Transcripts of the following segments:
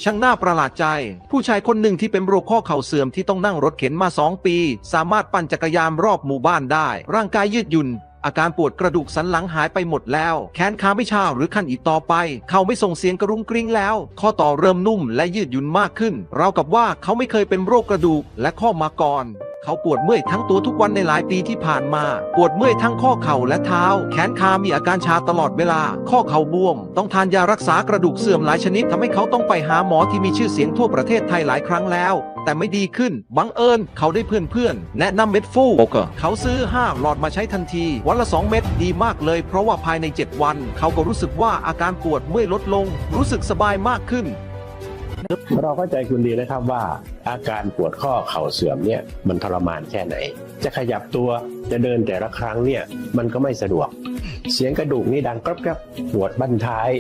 ช่างน่าประหลาดใจผู้ชายคนหนึ่งที่เป็นโรคข้อเข่าเสื่อมที่ต้องนั่งรถเข็นมา2 ปีสามารถปั่นจักรยานรอบหมู่บ้านได้ร่างกายยืดหยุ่นอาการปวดกระดูกสันหลังหายไปหมดแล้วแขนขาไม่ชาหรือขั้นอีกต่อไปเขาไม่ส่งเสียงกระรุ้งกริ้งแล้วข้อต่อเริ่มนุ่มและยืดหยุ่นมากขึ้นราวกับว่าเขาไม่เคยเป็นโรคกระดูกและข้อมาก่อนเขาปวดเมื่อยทั้งตัวทุกวันในหลายปีที่ผ่านมาปวดเมื่อยทั้งข้อเข่าและเท้าแขนขามีอาการชาตลอดเวลาข้อเข่าบวมต้องทานยารักษากระดูกเสื่อมหลายชนิดทำให้เขาต้องไปหาหมอที่มีชื่อเสียงทั่วประเทศไทยหลายครั้งแล้วแต่ไม่ดีขึ้นบังเอิญเขาได้เพื่อนแนะนำเม็ดฟูเขาซื้อ5 หลอดมาใช้ทันทีวันละ2 เม็ดดีมากเลยเพราะว่าภายใน7 วันเขาก็รู้สึกว่าอาการปวดเมื่อยลดลงรู้สึกสบายมากขึ้นเราเข้าใจคุณดีนะครับว่าอาการปวดข้อเข่าเสื่อมเนี่ยมันทรมานแค่ไหนจะขยับตัวจะเดินแต่ละครั้งเนี่ยมันก็ไม่สะดวกเสียงกระดูกนี่ดังกรับปวดบั้นท้าย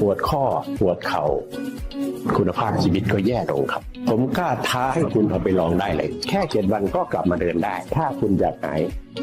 ปวดข้อปวดเข่าคุณภาพชีวิตก็แย่ลงครับผมกล้าท้าให้คุณเอาไปลองได้เลยแค่7 วันก็กลับมาเดินได้ถ้าคุณอยากหาย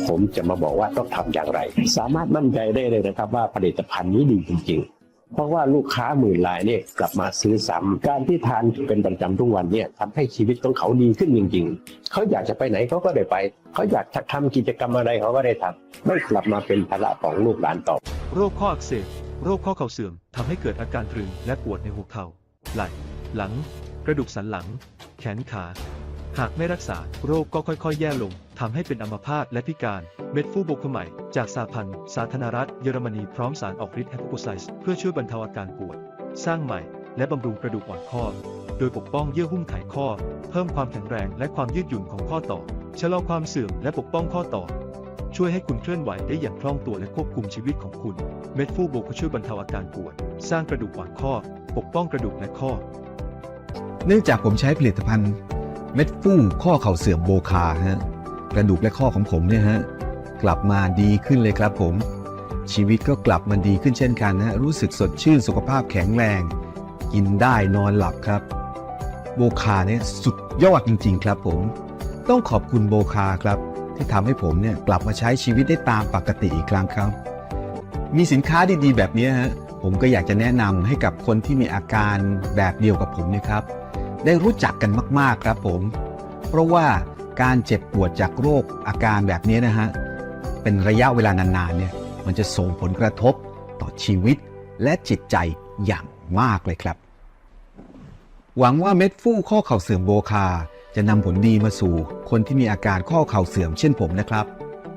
ผมจะมาบอกว่าต้องทำอย่างไรสามารถมั่นใจได้เลยนะครับว่าผลิตภัณฑ์นี้ดีจริงๆเพราะว่าลูกค้าหมื่นรายเนี่ยกลับมาซื้อซ้ำการที่ทานเป็นประจำทุกวันเนี่ยทำให้ชีวิตของเขาดีขึ้นจริงๆเขาอยากจะไปไหนเขาก็ได้ไปเขาอยากจะทำกิจกรรมอะไรเขาก็ได้ทำไม่กลับมาเป็นภาระของลูกหลานต่อโรคข้ออักเสบโรคข้อเข่าเสื่อมทำให้เกิดอาการตรึงและปวดในหัวเข่าไหล่หลังกระดูกสันหลังแขนขาหากไม่รักษาโรคก็ค่อยๆแย่ลงทำให้เป็นอัมพาตและพิการเม็ดฟูโบคาใหม่จากสหพันธ์สาธารณรัฐเยอรมนีพร้อมสารออกฤทธิ์แฮปโปไซส์เพื่อช่วยบรรเทาอาการปวดสร้างใหม่และบำรุงกระดูกอ่อนข้อโดยปกป้องเยื่อหุ้มไขข้อเพิ่มความแข็งแรงและความยืดหยุ่นของข้อต่อชะลอความเสื่อมและปกป้องข้อต่อช่วยให้คุณเคลื่อนไหวได้อย่างคล่องตัวและควบคุมชีวิตของคุณเม็ดฟูโบก็ช่วยบรรเทาอาการปวดสร้างกระดูกอ่อนข้อปกป้องกระดูกและข้อเนื่องจากผมใช้ผลิตภัณฑ์เม็ดฟูข้อเข่าเสื่อมโบคากระดูกและข้อของผมเนี่ยกลับมาดีขึ้นเลยครับผมชีวิตก็กลับมาดีขึ้นเช่นกันรู้สึกสดชื่นสุขภาพแข็งแรงกินได้นอนหลับครับโบคาเนี่ยสุดยอดจริงๆครับผมต้องขอบคุณโบคาครับที่ทำให้ผมเนี่ยกลับมาใช้ชีวิตได้ตามปกติอีกครั้งครับมีสินค้าดีๆแบบนี้ผมก็อยากจะแนะนำให้กับคนที่มีอาการแบบเดียวกับผมนะครับได้รู้จักกันมากๆครับผมเพราะว่าการเจ็บปวดจากโรคอาการแบบนี้เป็นระยะเวลานานๆเนี่ยมันจะส่งผลกระทบต่อชีวิตและจิตใจอย่างมากเลยครับหวังว่าเม็ดฟูข้อเข่าเสื่อมโบคาจะนำผลดีมาสู่คนที่มีอาการข้อเข่าเสื่อมเช่นผมนะครับ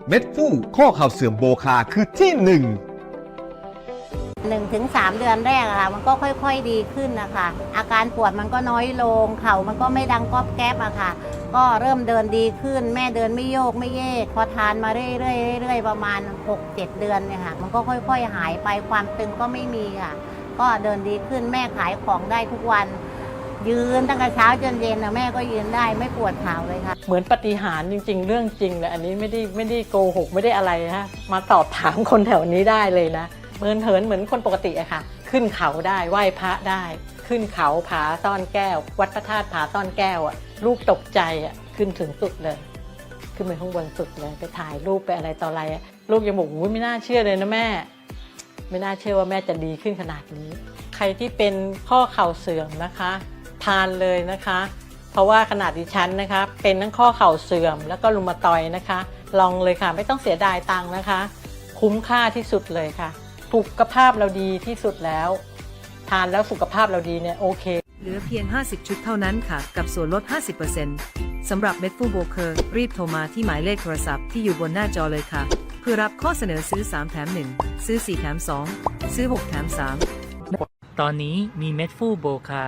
เม็ดฟูข้อเข่าเสื่อมโบคาคือที่1 ถึง 3 เดือนแรกมันก็ค่อยๆดีขึ้นนะคะอาการปวดมันก็น้อยลงเข่ามันก็ไม่ดังก๊อบแก๊บก็เริ่มเดินดีขึ้นแม่เดินไม่โยกไม่เยกพอทานมาเรื่อยๆประมาณ 6-7 เดือนเนี่ยค่ะมันก็ค่อยๆหายไปความตึงก็ไม่มีค่ะก็เดินดีขึ้นแม่ขายของได้ทุกวันยืนตั้งแต่เช้าจนเย็นแม่ก็ยืนได้ไม่ปวดเข่าเลยค่ะเหมือนปาฏิหาริย์จริงๆเรื่องจริงเลยอันนี้ไม่ได้โกหกไม่ได้อะไรมาสอบถามคนแถวนี้ได้เลยนะเหมือนคนปกติอะค่ะขึ้นเขาได้ไหว้พระได้ขึ้นเขาผาซ่อนแก้ววัดพระธาตุผาซ่อนแก้วลูกตกใจขึ้นถึงสุดเลยขึ้นไปข้างบนสุดเลยไปถ่ายรูปไปอะไรต่ออะไรลูกยังบอกไม่น่าเชื่อเลยนะแม่ไม่น่าเชื่อว่าแม่จะดีขึ้นขนาดนี้ใครที่เป็นข้อเข่าเสื่อมนะคะทานเลยนะคะเพราะว่าขนาดดิฉันนะคะเป็นทั้งข้อเข่าเสื่อมแล้วก็รุมาตอยด์นะคะลองเลยค่ะไม่ต้องเสียดายตังค์นะคะคุ้มค่าที่สุดเลยค่ะสุขภาพเราดีที่สุดแล้วทานแล้วสุขภาพเราดีเนี่ยโอเคเหลือเพียง50 ชุดเท่านั้นค่ะกับส่วนลด 50% สำหรับเม็ดฟูโบเคอร์รีบโทรมาที่หมายเลขโทรศัพท์ที่อยู่บนหน้าจอเลยค่ะเพื่อรับข้อเสนอซื้อ3แถม1ซื้อ4แถม2ซื้อ6แถม3ตอนนี้มีเม็ดฟูโบคา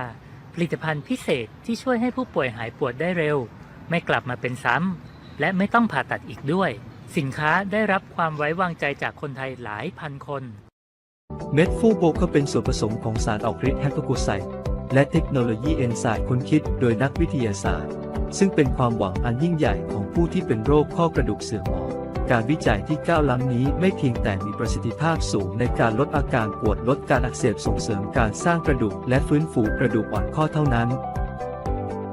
ผลิตภัณฑ์พิเศษที่ช่วยให้ผู้ป่วยหายปวดได้เร็วไม่กลับมาเป็นซ้ำและไม่ต้องผ่าตัดอีกด้วยสินค้าได้รับความไว้วางใจจากคนไทยหลายพันคนเม็ดฟูโบก็เป็นส่วนผสมของสารออกฤทธิ์แฮปโปไซส์และเทคโนโลยีเอนไซม์ค้นคิดโดยนักวิทยาศาสตร์ซึ่งเป็นความหวังอันยิ่งใหญ่ของผู้ที่เป็นโรคข้อกระดูกเสื่อมการวิจัยที่ก้าวล้ำนี้ไม่เพียงแต่มีประสิทธิภาพสูงในการลดอาการปวดลดการอักเสบส่งเสริมการสร้างกระดูกและฟื้นฟูกระดูกอ่อนข้อเท่านั้น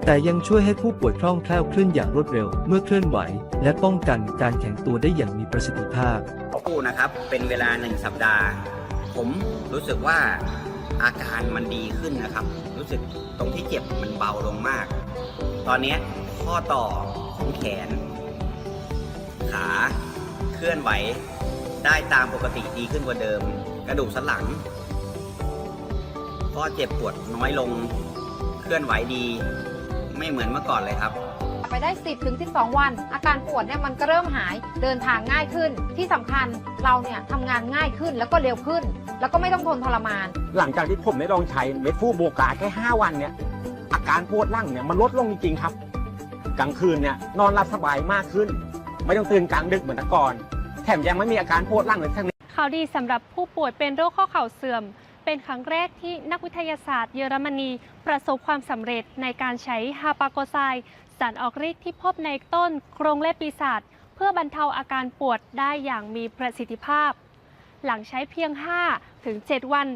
แต่ยังช่วยให้ผู้ป่วยคล่องแคล่วเคลื่อนอย่างรวดเร็วเมื่อเคลื่อนไหวและป้องกันการแข็งตัวได้อย่างมีประสิทธิภาพคู่นะครับเป็นเวลา1 สัปดาห์ผมรู้สึกว่า อาการมันดีขึ้นนะครับ รู้สึกตรงที่เจ็บมันเบาลงมาก ตอนนี้ข้อต่อของแขน ขาเคลื่อนไหวได้ตามปกติดีขึ้นกว่าเดิม กระดูกสันหลังก็เจ็บปวดน้อยลง เคลื่อนไหวดีไม่เหมือนเมื่อก่อนเลยครับไปได้ 10-12 วันอาการปวดเนี่ยมันก็เริ่มหายเดินทางง่ายขึ้นที่สำคัญเราเนี่ยทำงานง่ายขึ้นแล้วก็เร็วขึ้น แล้วก็ไม่ต้องทนทรมานหลังจากที่ผมได้ลองใช้เม็ดฟูโบกาแค่5 วันเนี่ยอาการปวดหลังเนี่ยมันลดลงจริงๆครับกลางคืนเนี่ยนอนหลับสบายมากขึ้นไม่ต้องตื่นกลางดึกเหมือนแต่ก่อนแถมยังไม่มีอาการปวดหลังเลยทั้งนี้ข่าวดีสำหรับผู้ป่วยเป็นโรคข้อเข่าเสื่อมเป็นครั้งแรกที่นักวิทยาศาสตร์เยอรมนีประสบความสำเร็จในการใช้ฮาปาโกไซด์สารออกฤทธิ์ที่พบในต้นโครงเล็บปีศาจเพื่อบรรเทาอาการปวดได้อย่างมีประสิทธิภาพหลังใช้เพียง 5-7 วัน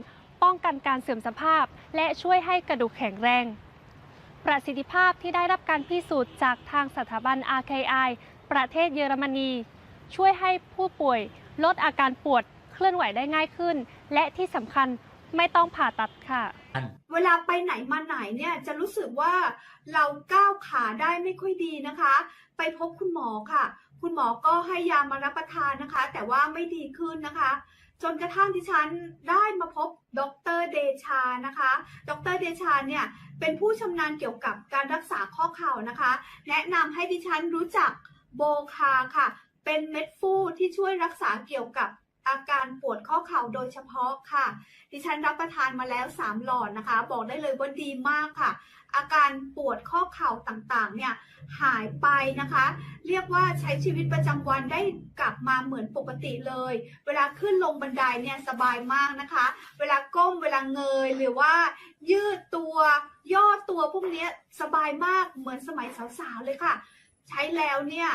ป้องกันการเสื่อมสภาพและช่วยให้กระดูกแข็งแรงประสิทธิภาพที่ได้รับการพิสูจน์จากทางสถาบัน RKI ประเทศเยอรมนีช่วยให้ผู้ป่วยลดอาการปวดเคลื่อนไหวได้ง่ายขึ้นและที่สำคัญไม่ต้องผ่าตัดค่ะเวลาไปไหนมาไหนเนี่ยจะรู้สึกว่าเราก้าวขาได้ไม่ค่อยดีนะคะไปพบคุณหมอค่ะคุณหมอก็ให้ยามารับประทานนะคะแต่ว่าไม่ดีขึ้นนะคะจนกระทั่งดิฉันได้มาพบดร.เดชานะคะดร.เดชาเนี่ยเป็นผู้ชำนาญเกี่ยวกับการรักษาข้อเข่านะคะแนะนำให้ดิฉันรู้จักโบคาค่ะเป็นเม็ดฟูที่ช่วยรักษาเกี่ยวกับอาการปวดข้อเข่าโดยเฉพาะค่ะดิฉันรับประทานมาแล้ว3 หลอดนะคะบอกได้เลยว่าดีมากค่ะอาการปวดข้อเข่าต่างๆเนี่ยหายไปนะคะเรียกว่าใช้ชีวิตประจำวันได้กลับมาเหมือนปกติเลยเวลาขึ้นลงบันไดเนี่ยสบายมากนะคะเวลาก้มเวลาเงยหรือว่ายืดตัวย่อตัวพวกนี้สบายมากเหมือนสมัยสาวๆเลยค่ะใช้แล้วเนี่ย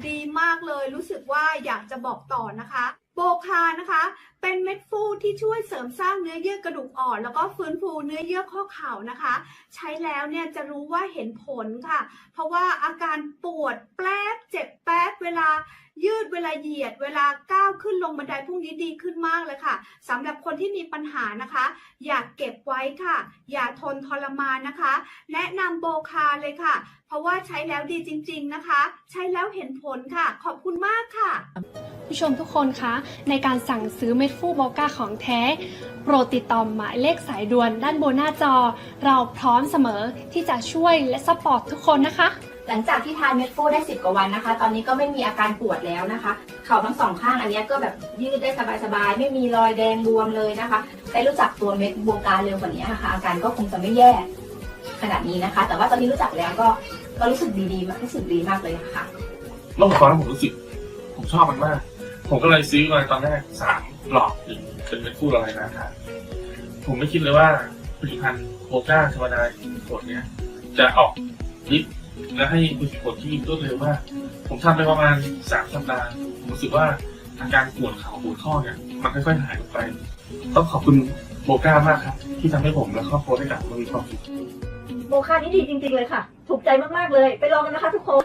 ดีมากเลยรู้สึกว่าอยากจะบอกต่อนะคะโบคานะคะเป็นเม็ดฟูที่ช่วยเสริมสร้างเนื้อเยื่อกระดูกอ่อนแล้วก็ฟื้นฟูเนื้อเยื่อข้อเข่านะคะใช้แล้วเนี่ยจะรู้ว่าเห็นผลค่ะเพราะว่าอาการปวดแป๊บเจ็บแป๊บเวลายืดเวลาเหยียดเวลาก้าวขึ้นลงบันไดพวกนี้ดีขึ้นมากเลยค่ะสำหรับคนที่มีปัญหานะคะอย่าเก็บไว้ค่ะอย่าทนทรมานนะคะแนะนำโบคาเลยค่ะเพราะว่าใช้แล้วดีจริงๆนะคะใช้แล้วเห็นผลค่ะขอบคุณมากค่ะผู้ชมทุกคนคะในการสั่งซื้อเม็ดฟูโบกาของแท้โปรดติดต่อหมายเลขสายด่วนด้านบนหน้าจอเราพร้อมเสมอที่จะช่วยและซัพพอร์ตทุกคนนะคะหลังจากที่ทานเม็ดฟูได้10 กว่าวันนะคะตอนนี้ก็ไม่มีอาการปวดแล้วนะคะเข่าทั้ง2 ข้างอันนี้ก็แบบยืดได้สบายๆไม่มีรอยแดงบวมเลยนะคะได้รู้จักตัวเม็ดโบกาเร็วกว่านี้นะคะอาการก็คงจะไม่แย่ขนาดนี้นะคะแต่ว่าตอนนี้รู้จักแล้วก็รู้สึกดีๆรู้สึกดีมากเลยค่ะเมื่อก่อนผมรู้สึกผมชอบมันมากผมก็เลยซื้อมาตอนแรก3 หลอดเป็นเม็ดฟูละลายน้ำทานผมไม่คิดเลยว่าผลิตภัณฑ์โบกาธรรมดาขวดนี้จะออกฤทธิ์และให้ผลที่รวดเร็วมากผมทำไปประมาณ3 สัปดาห์ผมรู้สึกว่าอาการปวดเข่าปวดข้อเนี่ยมันค่อยๆหายไปต้องขอบคุณโบกามากครับที่ทำให้ผมและครอบครัวได้กลับมามีความสุขโบคานี่ดีจริงๆเลยค่ะถูกใจมากๆเลยไปลองกันนะคะทุกคน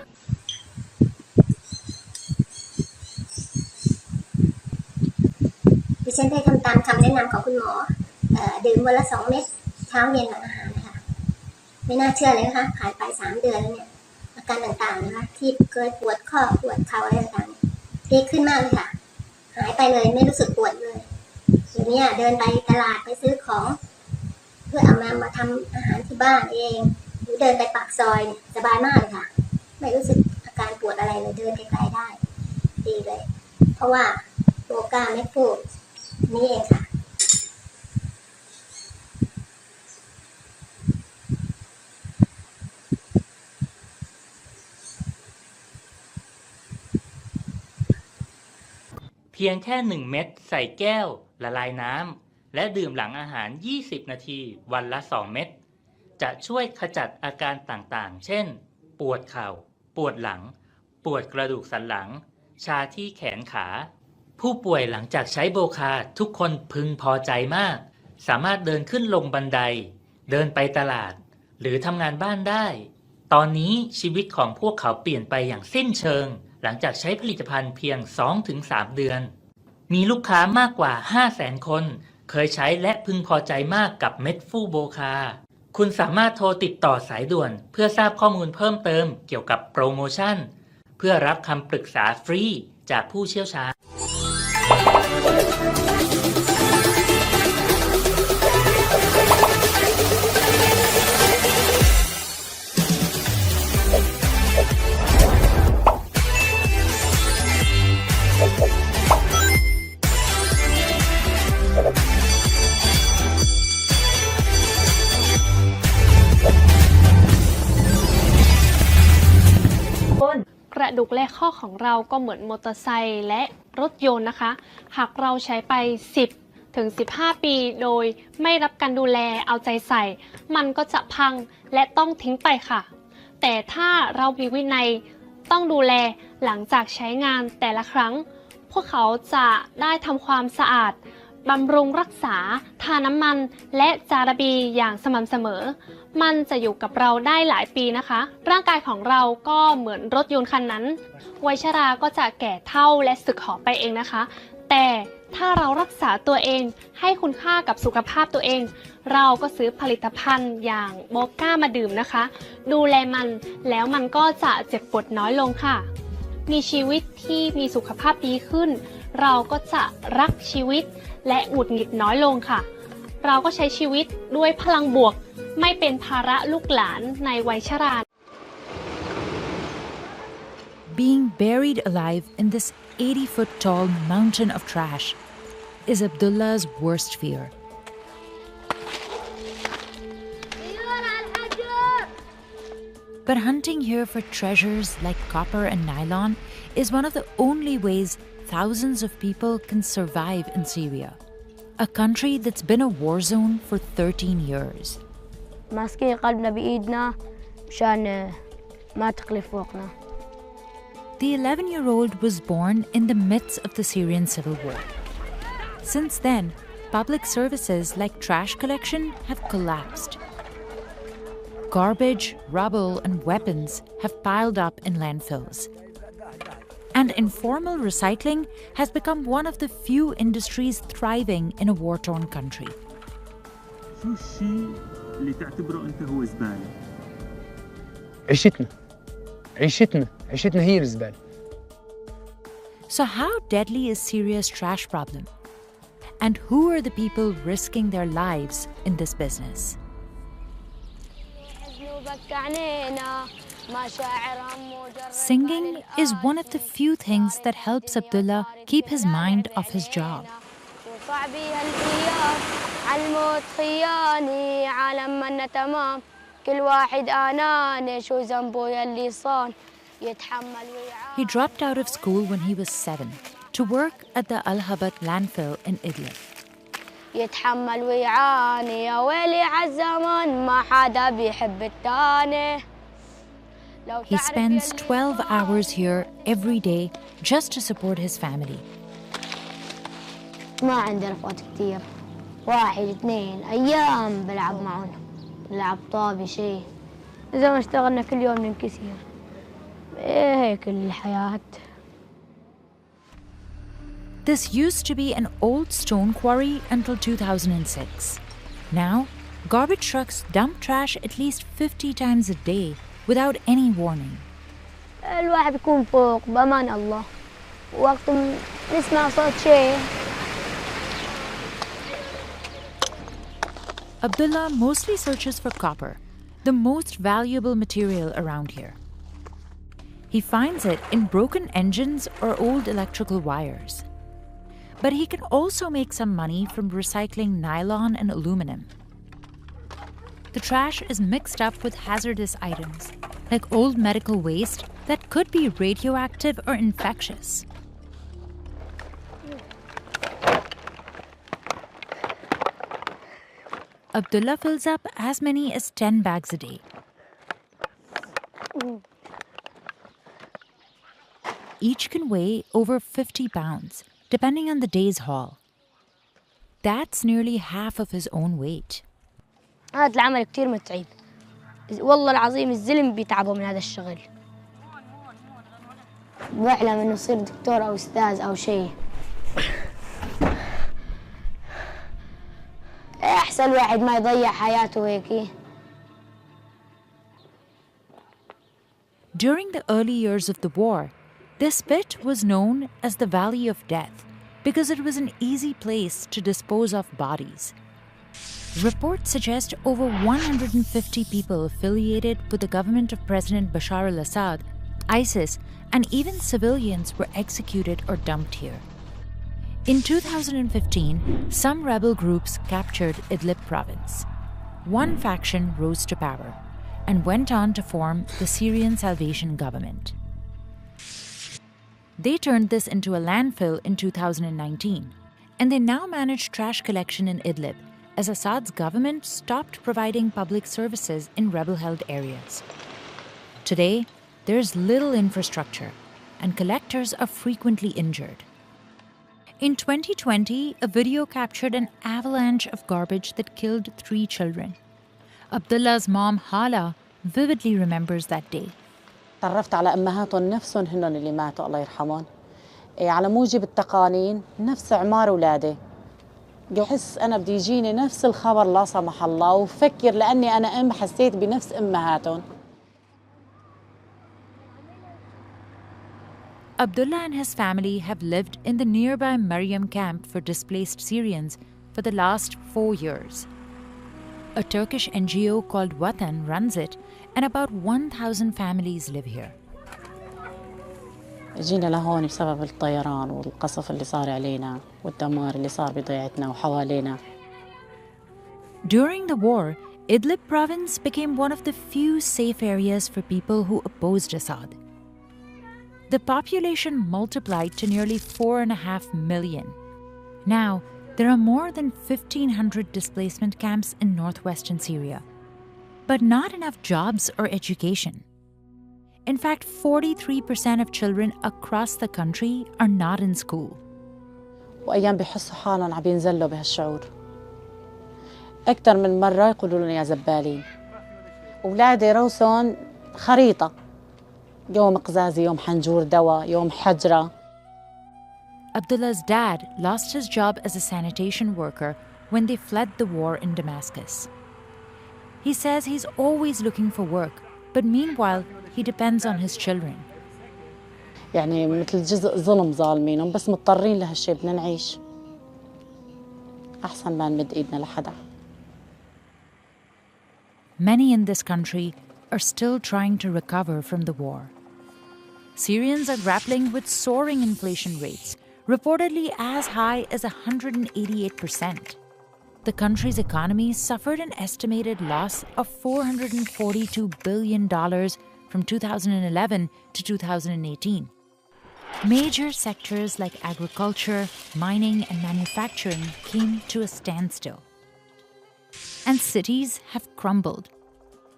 ดิฉันได้ทำตามคำแนะนำของคุณหมอดื่มวันละ2 เม็ดเช้าเย็นหลังอาหารนะคะไม่น่าเชื่อเลยนะคะผ่านไป3 เดือนแล้วเนี่ยอาการต่างๆนะคะที่เคยปวดข้อปวดเข่าอะไรต่างๆดีขึ้นมากเลยค่ะหายไปเลยไม่รู้สึกปวดเลยเดี๋ยวนี้เดินไปตลาดไปซื้อของเพื่อเอามาทำอาหารที่บ้านเองหรือเดินไปปากซอยสบายมากเลยค่ะไม่รู้สึกอาการปวดอะไรเลยเดินไกลๆได้ดีเลยเพราะว่าโบกาเม็ดฟูนี่เองค่ะเพียงแค่1 เม็ดใส่แก้วละลายน้ำและดื่มหลังอาหาร20 นาทีวันละ2 เม็ดจะช่วยขจัดอาการต่างๆเช่นปวดเข่าปวดหลังปวดกระดูกสันหลังชาที่แขนขาผู้ป่วยหลังจากใช้โบคาทุกคนพึงพอใจมากสามารถเดินขึ้นลงบันไดเดินไปตลาดหรือทำงานบ้านได้ตอนนี้ชีวิตของพวกเขาเปลี่ยนไปอย่างสิ้นเชิงหลังจากใช้ผลิตภัณฑ์เพียง 2-3 เดือนมีลูกค้ามากกว่า 500,000 คน เคยใช้และพึงพอใจมากกับเม็ดฟูโบคาคุณสามารถโทรติดต่อสายด่วนเพื่อทราบข้อมูลเพิ่มเติมเกี่ยวกับโปรโมชั่นเพื่อรับคำปรึกษาฟรีจากผู้เชี่ยวชาญกระดูกและข้อของเราก็เหมือนมอเตอร์ไซค์และรถยนต์นะคะ หากเราใช้ไป 10 ถึง 15 ปีโดยไม่รับการดูแลเอาใจใส่ มันก็จะพังและต้องทิ้งไปค่ะ แต่ถ้าเรามีวินัยต้องดูแลหลังจากใช้งานแต่ละครั้ง พวกเขาจะได้ทำความสะอาดบำรุงรักษาทาน้ำมันและจาระบีอย่างสม่ำเสมอมันจะอยู่กับเราได้หลายปีนะคะร่างกายของเราก็เหมือนรถยนต์คันนั้นวัยชราก็จะแก่เฒ่าและสึกหรอไปเองนะคะแต่ถ้าเรารักษาตัวเองให้คุณค่ากับสุขภาพตัวเองเราก็ซื้อผลิตภัณฑ์อย่างโบก้ามาดื่มนะคะดูแลมันแล้วมันก็จะเจ็บปวดน้อยลงค่ะมีชีวิตที่มีสุขภาพดีขึ้นเราก็จะรักชีวิตและหงุดหงิดน้อยลงค่ะเราก็ใช้ชีวิตด้วยพลังบวกไม่เป็นภาระลูกหลานในวัยชรา Being buried alive in this 80-foot-tall mountain of trash is Abdullah's worst fear. But hunting here for treasures like copper and nylon is one of the only ways thousands of people can survive in Syria, a country that's been a war zone for 13 years. ماسكين قلبنا بإيدنا مشان ما تقلب فوقنا. The 11-year-old was born in the midst of the Syrian civil war. Since then, public services like trash collection have collapsed. Garbage, rubble, and weapons have piled up in landfills. And informal recycling has become one of the few industries thriving in a war-torn country. شو الشيء اللي تعتبره أنت هو زبالة؟ عيشتنا هي الزبالة. So how deadly is Syria's trash problem? And who are the people risking their lives in this business? Singing is one of the few things that helps Abdullah keep his mind off his job. He dropped out of school when he was 7 to work at the Al-Habat landfill in Idlib. يتحمل ويعاني يا ويلي عالزمن ما حدا بيحب التاني. He spends 12 hours here every day just to support his family. ما عندي رفقات كتير 1 2 أيام بلعب معهم نلعب طابة شيء إذا ما اشتغلنا كل يوم ننكسر هيك الحياة. This used to be an old stone quarry until 2006. Now, garbage trucks dump trash at least 50 times a day without any warning. الواحد بيكون فوق بأمان الله وقت نسمع صوت شيء. Abdullah mostly searches for copper, the most valuable material around here. He finds it in broken engines or old electrical wires. But he can also make some money from recycling nylon and aluminum. The trash is mixed up with hazardous items, like old medical waste that could be radioactive or infectious. Abdullah fills up as many as 10 bags a day. Each can weigh over 50 pounds, depending on the day's haul. That's nearly half of his own weight. هذا العمل كتير متعب والله العظيم الزلم بيتعبوا من هذا الشغل بحلم انه يصير دكتور او استاذ او شيء عسى الواحد ما يضيع حياته هيك. During the early years of the war, this pit was known as the Valley of Death because it was an easy place to dispose of bodies. Reports suggest over 150 people affiliated with the government of President Bashar al-Assad, ISIS, and even civilians were executed or dumped here. In 2015, some rebel groups captured Idlib province. One faction rose to power and went on to form the Syrian Salvation Government. They turned this into a landfill in 2019, and they now manage trash collection in Idlib as Assad's government stopped providing public services in rebel-held areas. Today, there's little infrastructure, and collectors are frequently injured. In 2020, a video captured an avalanche of garbage that killed 3 children. Abdullah's mom, Hala, vividly remembers that day. تعرفت على أمهاتهم نفسهم هنن اللي ماتوا الله يرحمهم. على موجب التقانين نفس أعمار أولادي. بحس أنا بدي يجيني نفس الخبر لا سمح الله وفكر لأني أنا أم حسيت بنفس أمهاتهم. Abdullah and his family have lived in the nearby Maryam camp for displaced Syrians for the last 4 years. A Turkish NGO called Watan runs it, and about 1,000 families live here. جينا لهون بسبب الطيران والقصف اللي صار علينا والدمار اللي صار بضيعتنا وحوالينا. During the war, Idlib province became one of the few safe areas for people who opposed Assad. The population multiplied to nearly 4.5 million. Now, there are more than 1,500 displacement camps in northwestern Syria, but not enough jobs or education. In fact, 43% of children across the country are not in school. وأيام بيحسوا حالهم عم ينزلوا بهالشعور. أكثر من مرة يقولوا لنا يا زبالين. أولادي روسهم خريطة. يوم قزازي، يوم حنجور دواء، يوم حجرة. Abdullah's dad lost his job as a sanitation worker when they fled the war in Damascus. He says he's always looking for work, but meanwhile, he depends on his children. يعني مثل جزء ظلم ظالمينهم بس مضطرين لهالشي بدنا نعيش. أحسن ما نمد إيدنا لحدا. Many in this country are still trying to recover from the war. Syrians are grappling with soaring inflation rates, reportedly as high as 188%. The country's economy suffered an estimated loss of $442 billion from 2011 to 2018. Major sectors like agriculture, mining, and manufacturing came to a standstill. And cities have crumbled.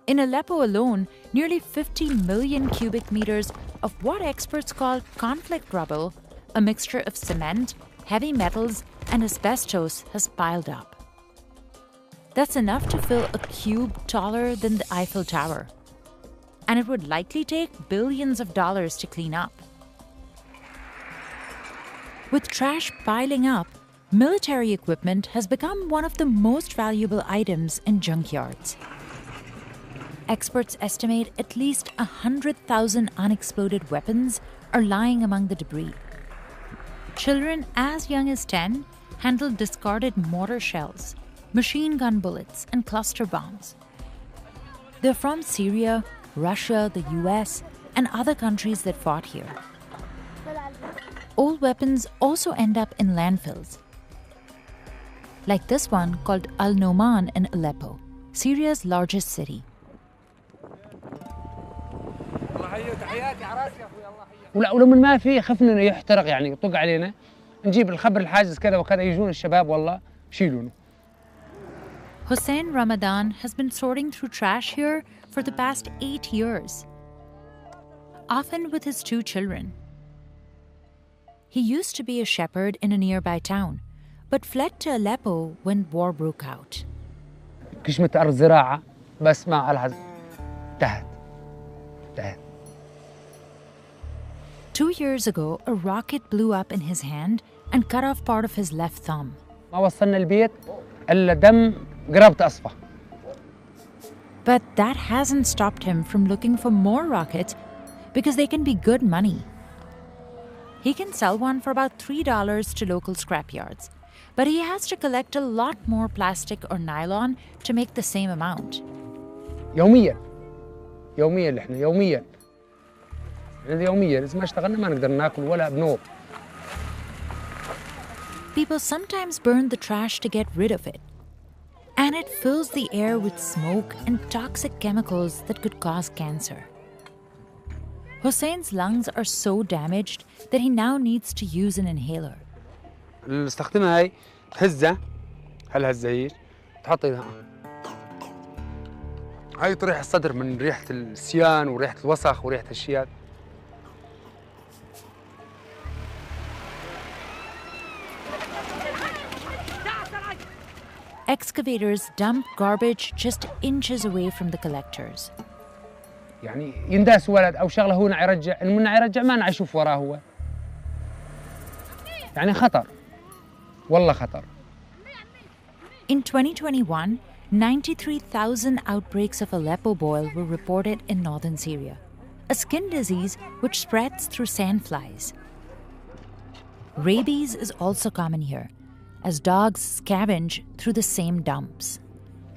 In Aleppo alone, nearly 50 million cubic meters of what experts call conflict rubble, a mixture of cement, heavy metals, and asbestos, has piled up. That's enough to fill a cube taller than the Eiffel Tower. And it would likely take billions of dollars to clean up. With trash piling up, military equipment has become one of the most valuable items in junkyards. Experts estimate at least 100,000 unexploded weapons are lying among the debris. Children as young as 10 handle discarded mortar shells, machine gun bullets, and cluster bombs. They're from Syria, Russia, the US, and other countries that fought here. Old weapons also end up in landfills, like this one called Al Noman in Aleppo, Syria's largest city. ولما ما في خفنا انه يحترق يعني يطق علينا نجيب الخبر الحاجز كذا وكذا يجون الشباب والله يشيلونه. Hussein Ramadan has been sorting through trash here for the past 8 years, often with his 2 children. He used to be a shepherd in a nearby town, but fled to Aleppo when war broke out. كشمة أرض زراعة بس مع الحز تحت. 2 years ago, a rocket blew up in his hand and cut off part of his left thumb. ما وصلنا البيت إلا دم قرابة أصفى. But that hasn't stopped him from looking for more rockets because they can be good money. He can sell one for about $3 to local scrapyards, but he has to collect a lot more plastic or nylon to make the same amount. يوميا إحنا يوميا إذا ما اشتغلنا ما نقدر ناكل ولا بنوم. People sometimes burn the trash to get rid of it, and it fills the air with smoke and toxic chemicals that could cause cancer. Hussein's lungs are so damaged that he now needs to use an inhaler. اللي استخدمها هاي تهزها هالهزة تحطيها هاي تريح الصدر من ريحة السيان وريحة الوسخ وريحة الشياد. Excavators dump garbage just inches away from the collectors. يعني ينداس ولد أو شغلة هو يرجع، المنع يرجع ما نشوف وراه هو. يعني خطر. والله خطر. In 2021, 93,000 outbreaks of Aleppo boil were reported in northern Syria, a skin disease which spreads through sandflies. Rabies is also common here, as dogs scavenge through the same dumps.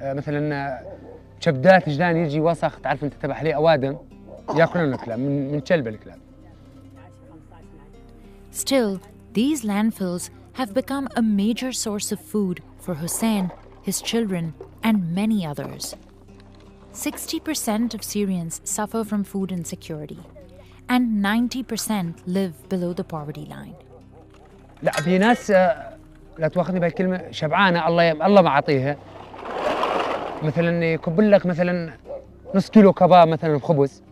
مثلا شبدات جدان يجي وسخ تعرف انت تبع عليه اوادم ياكلون الكلاب من كلب الكلاب. Still, these landfills have become a major source of food for Hussein, his children, and many others. 60% of Syrians suffer from food insecurity, and 90% live below the poverty line. لا في ناس لا تواخذني بهالكلمه شبعانه الله ما عطيها. مثلا يكب لك مثلا نص كيلو كباب مثلا خبز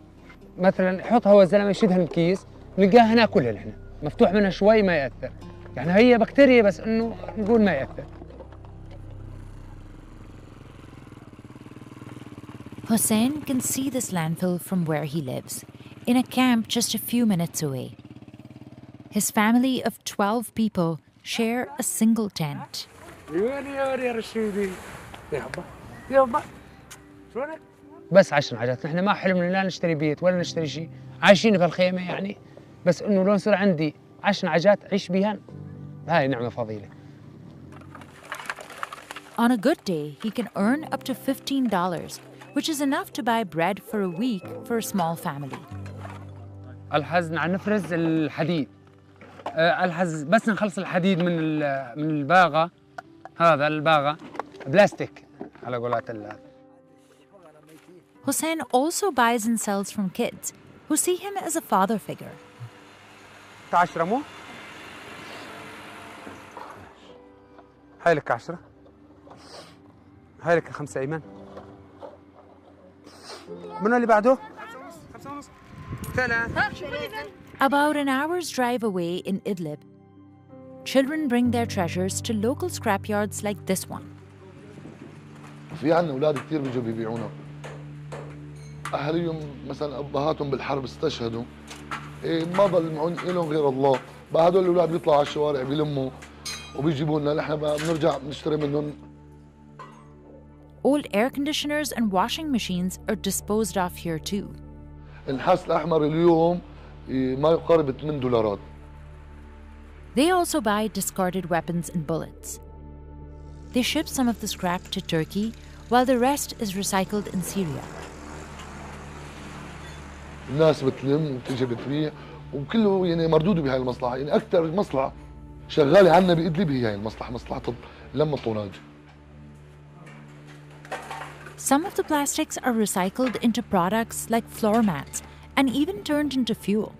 مثلا يحطها هو الزلمه يشدها من الكيس نلقاها ناكلها نحن مفتوح منها شوي ما ياثر. يعني هي بكتيريا بس انه نقول ما ياثر. Hussein can see this landfill from where he lives, in a camp just a few minutes away. His family of 12 people share a single tent. بس 10 عجلات، نحن ما حلمنا لا نشتري بيت ولا نشتري شيء، عايشين في الخيمة يعني، بس إنه لو يصير عندي 10 عجلات أعيش بيها هاي نعمة فضيلة. On a good day, he can earn up to $15, which is enough to buy bread for a week for a small family. الحز نفرز الحديد. الحز بس نخلص الحديد من الباغة، هذا الباغة بلاستيك على قولات الله. Hussein also buys and sells from kids who see him as a father figure. 10 مو؟ هاي لك 10. هاي لك 5 أيمن. من اللي بعده؟ 5 ونص. 3. About an hour's drive away in Idlib, children bring their treasures to local scrapyards like this one. في عنا أولاد كثير بيجوا بيبيعونا. أهاليهم مثلا أبهاتهم بالحرب استشهدوا. ما ضل معهم إلهم غير الله. بقى هدول الأولاد بيطلعوا على الشوارع بيلموا وبيجيبوا لنا نحن بنرجع بنشتري منهم. Old air conditioners and washing machines are disposed of here too. النحاس الأحمر اليوم ما يقارب $8. They also buy discarded weapons and bullets. They ship some of the scrap to Turkey while the rest is recycled in Syria. الناس بتلم وبتيجي بتبيع وكله يعني مردود بهاي المصلحة، يعني أكثر مصلحة شغالة عنا بإدلب هي هاي المصلحة، مصلحة لم الطناج. Some of the plastics are recycled into products like floor mats and even turned into fuel,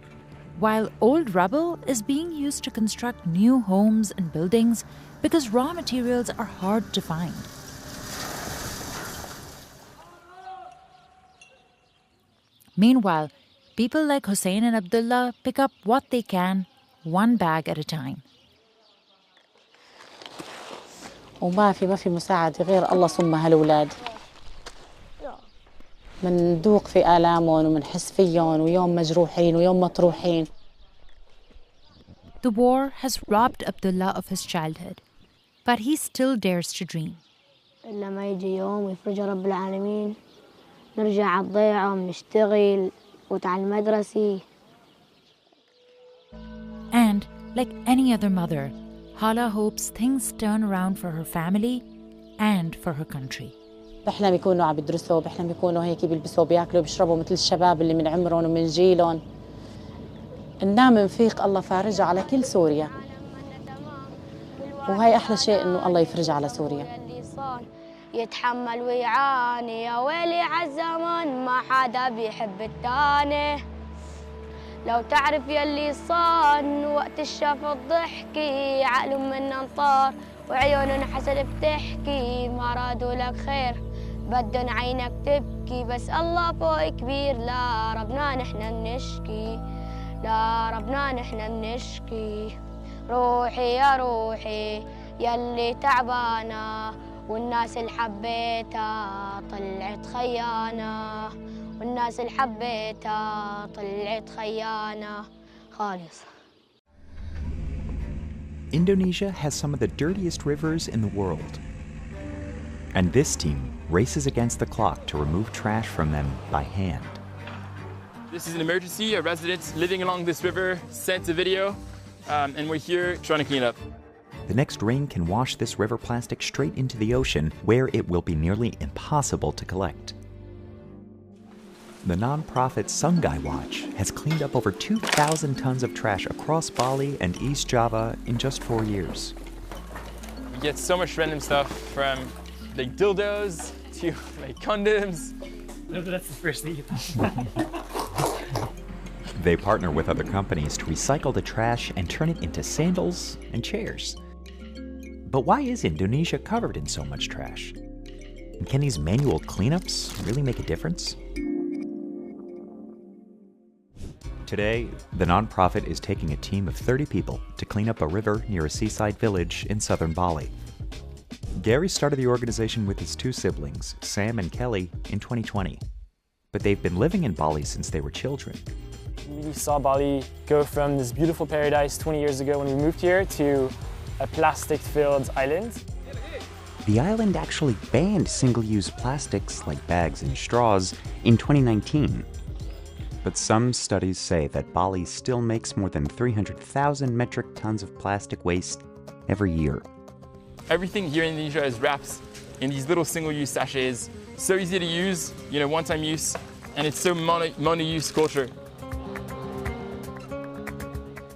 while old rubble is being used to construct new homes and buildings because raw materials are hard to find. Meanwhile, people like Hussein and Abdullah pick up what they can, one bag at a time. وما في مساعدة غير الله ثم هالأولاد. منذوق في آلامهم ومنحس فيهم ويوم مجروحين ويوم مطروحين. The war has robbed Abdullah of his childhood. but he still dares to dream. لما يجي يوم ويفرج رب العالمين نرجع على الضيعة ونشتغل وتعال المدرسة. And like any other mother, Hala hopes things turn around for her family and for her country. بحلم يكونوا عم يدرسوا، بحلم يكونوا هيك بيلبسوا بياكلوا بيشربوا مثل الشباب اللي من عمرهم ومن جيلهم. ننام نفيق الله فارجها على كل سوريا، وهي أحلى شيء إنه الله يفرج على سوريا. يتحمل ويعاني يا ويلي عالزمن ما حدا بيحب التاني. لو تعرف يلي صان وقت الشفط ضحكي عقله من انطار وعيونه انحسد بتحكي ما رادوا لك خير بدن عينك تبكي بس الله فوق كبير. لا ربنا نحنا بنشكي، لا ربنا نحنا بنشكي. روحي يا روحي يلي تعبانة والناس اللي حبيتها طلعت خيانة، والناس اللي حبيتها طلعت خيانة خالص. Indonesia has some of the dirtiest rivers in the world. And this team races against the clock to remove trash from them by hand. This is an emergency. A resident living along this river sent a video, and we're here trying to clean up. The next rain can wash this river plastic straight into the ocean, where it will be nearly impossible to collect. The non-profit Sungai Watch has cleaned up over 2,000 tons of trash across Bali and East Java in just 4 years. We get so much random stuff from like dildos to like condoms. That's the first thing you They partner with other companies to recycle the trash and turn it into sandals and chairs. But why is Indonesia covered in so much trash? And can these manual cleanups really make a difference? Today, the nonprofit is taking a team of 30 people to clean up a river near a seaside village in southern Bali. Gary started the organization with his 2 siblings, Sam and Kelly, in 2020. But they've been living in Bali since they were children. We saw Bali go from this beautiful paradise 20 years ago when we moved here to a plastic-filled island. The island actually banned single-use plastics like bags and straws in 2019. But some studies say that Bali still makes more than 300,000 metric tons of plastic waste every year. Everything here in Indonesia is wrapped in these little single-use sachets. So easy to use, one-time use, and it's so mono-use culture.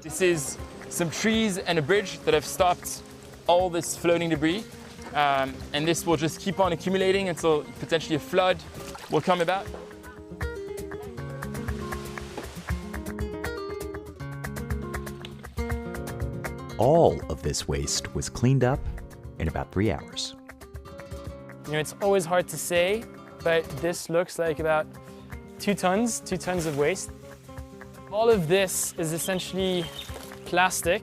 This is some trees and a bridge that have stopped all this floating debris. And this will just keep on accumulating until potentially a flood will come about. All of this waste was cleaned up in about 3 hours. It's always hard to say, but this looks like about 2 tons of waste. All of this is essentially plastic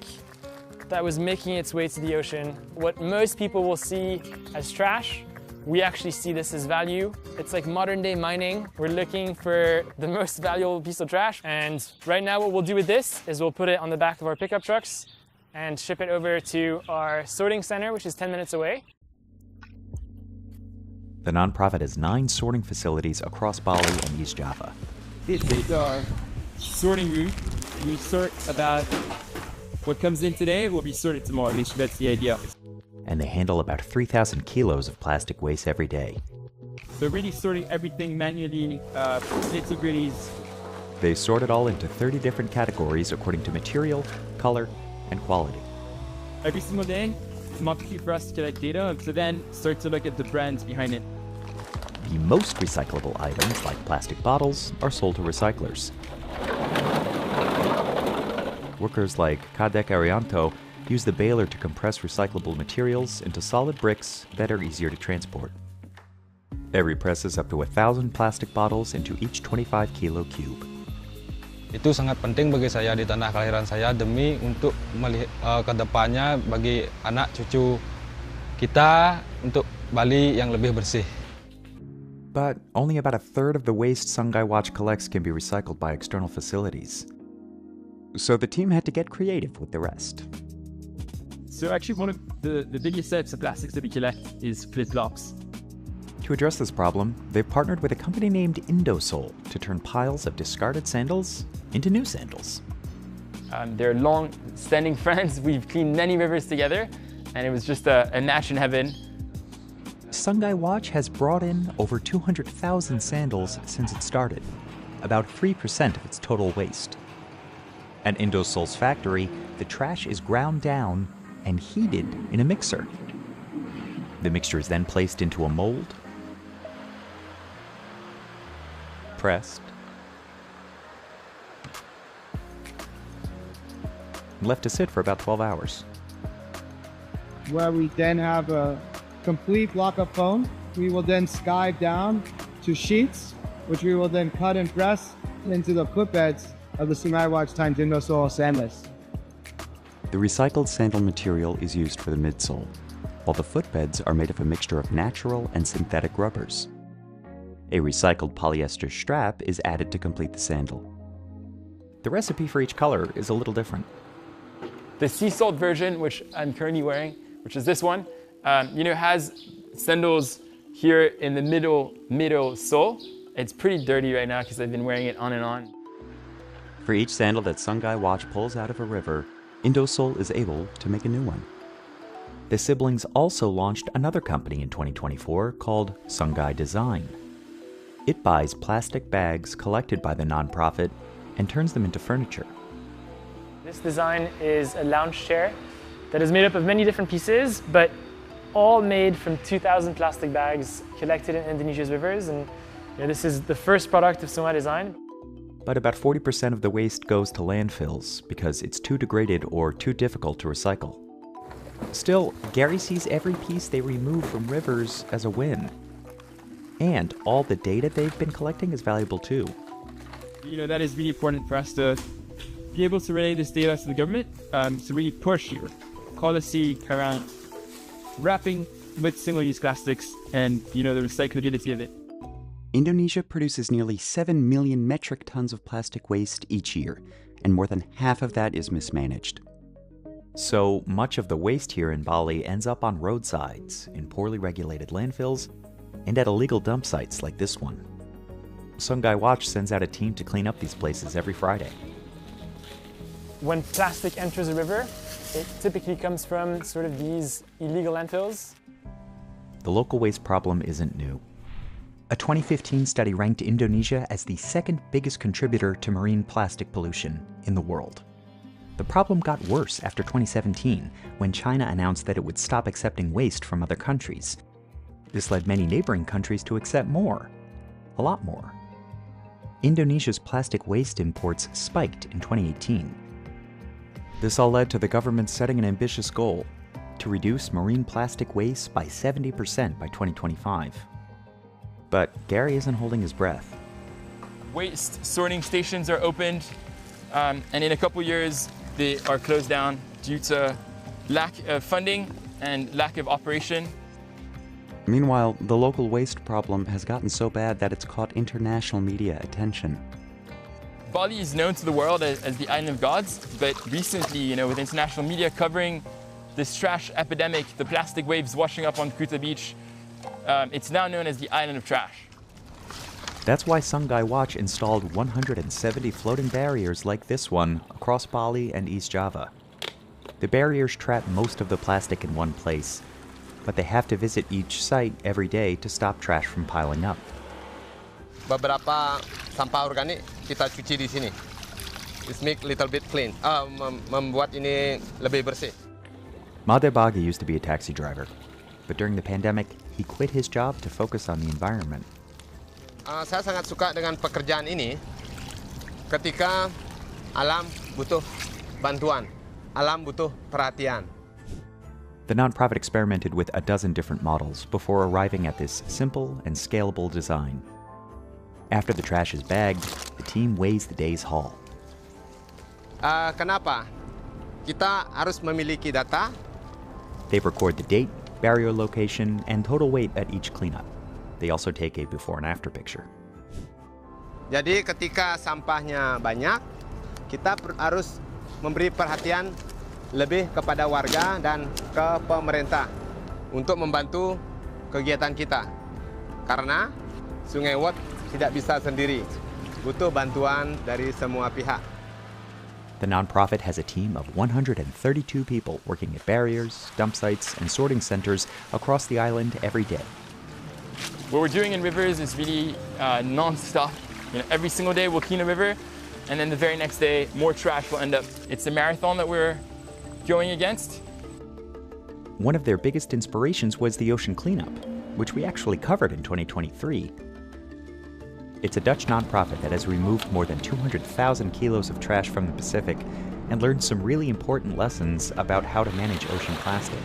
that was making its way to the ocean. What most people will see as trash, we actually see this as value. It's like modern day mining. We're looking for the most valuable piece of trash. And right now what we'll do with this is we'll put it on the back of our pickup trucks and ship it over to our sorting center, which is 10 minutes away. The nonprofit has 9 sorting facilities across Bali and East Java. This is our sorting route. We sort about what comes in today will be sorted tomorrow. At least that's the idea. And they handle about 3,000 kilos of plastic waste every day. So really sorting everything manually, nitty-gritties. They sort it all into 30 different categories according to material, color, and quality. Every single day, it's an opportunity for us to collect data and to then start to look at the brands behind it. The most recyclable items, like plastic bottles, are sold to recyclers. Workers like Kadek Arianto use the baler to compress recyclable materials into solid bricks that are easier to transport. Every presses up to 1,000 plastic bottles into each 25-kilo cube. Itu sangat penting bagi saya di tanah kelahiran saya demi untuk ke depannya bagi anak cucu kita untuk Bali yang lebih bersih. But only about a third of the waste Sungai Watch collects can be recycled by external facilities. So the team had to get creative with the rest. So actually one of the biggest sets of plastics that we collect is flip-flops. To address this problem, they've partnered with a company named Indosole to turn piles of discarded sandals into new sandals. They're long-standing friends. We've cleaned many rivers together, and it was just a match in heaven. Sungai Watch has brought in over 200,000 sandals since it started, about 3% of its total waste. At Indosole's factory, the trash is ground down and heated in a mixer. The mixture is then placed into a mold, pressed, and left to sit for about 12 hours. Where we then have a complete block of foam, we will then skive down to sheets, which we will then cut and press into the footbeds of the Sungai Watch times Indosole sandals. The recycled sandal material is used for the midsole, while the footbeds are made of a mixture of natural and synthetic rubbers. A recycled polyester strap is added to complete the sandal. The recipe for each color is a little different. The sea salt version, which I'm currently wearing, which is this one, has sandals here in the middle sole. It's pretty dirty right now because I've been wearing it on and on. For each sandal that Sungai Watch pulls out of a river, Indosole is able to make a new one. The siblings also launched another company in 2024 called Sungai Design. It buys plastic bags collected by the nonprofit and turns them into furniture. This design is a lounge chair that is made up of many different pieces, but all made from 2,000 plastic bags collected in Indonesia's rivers. And this is the first product of Sungai Design. But about 40% of the waste goes to landfills because it's too degraded or too difficult to recycle. Still, Gary sees every piece they remove from rivers as a win. And all the data they've been collecting is valuable too. That is really important for us to be able to relay this data to the government, to really push policy around wrapping with single-use plastics and, the recyclability of it. Indonesia produces nearly 7 million metric tons of plastic waste each year, and more than half of that is mismanaged. So much of the waste here in Bali ends up on roadsides, in poorly regulated landfills, and at illegal dump sites like this one. Sungai Watch sends out a team to clean up these places every Friday. When plastic enters a river, it typically comes from sort of these illegal landfills. The local waste problem isn't new. A 2015 study ranked Indonesia as the second biggest contributor to marine plastic pollution in the world. The problem got worse after 2017, when China announced that it would stop accepting waste from other countries. This led many neighboring countries to accept more, a lot more. Indonesia's plastic waste imports spiked in 2018. This all led to the government setting an ambitious goal to reduce marine plastic waste by 70% by 2025. But Gary isn't holding his breath. Waste sorting stations are opened, and in a couple years, they are closed down due to lack of funding and lack of operation. Meanwhile, the local waste problem has gotten so bad that it's caught international media attention. Bali is known to the world as the island of gods, but recently, with international media covering this trash epidemic, the plastic waves washing up on Kuta Beach, it's now known as the island of trash. That's why Sungai Watch installed 170 floating barriers like this one across Bali and East Java. The barriers trap most of the plastic in one place, but they have to visit each site every day to stop trash from piling up. Beberapa sampah organik kita cuci di sini. It's make little bit clean. Membuat ini lebih bersih. Made Bagi used to be a taxi driver, but during the pandemic, he quit his job to focus on the environment. Saya sangat suka dengan pekerjaan ini ketika alam butuh bantuan, alam butuh perhatian. The nonprofit experimented with a dozen different models before arriving at this simple and scalable design. After the trash is bagged, the team weighs the day's haul. Kenapa? Kita harus memiliki data. They record the date, barrier location, and total weight at each cleanup. They also take a before and after picture. Jadi ketika sampahnya banyak, kita harus memberi perhatian lebih kepada warga dan ke pemerintah untuk membantu kegiatan kita. Karena Sungai Wot tidak bisa sendiri, butuh bantuan dari semua pihak. The nonprofit has a team of 132 people working at barriers, dump sites, and sorting centers across the island every day. What we're doing in rivers is really non-stop. Every single day we'll clean a river, and then the very next day more trash will end up. It's a marathon that we're going against. One of their biggest inspirations was the ocean cleanup, which we actually covered in 2023. It's a Dutch nonprofit that has removed more than 200,000 kilos of trash from the Pacific and learned some really important lessons about how to manage ocean plastic.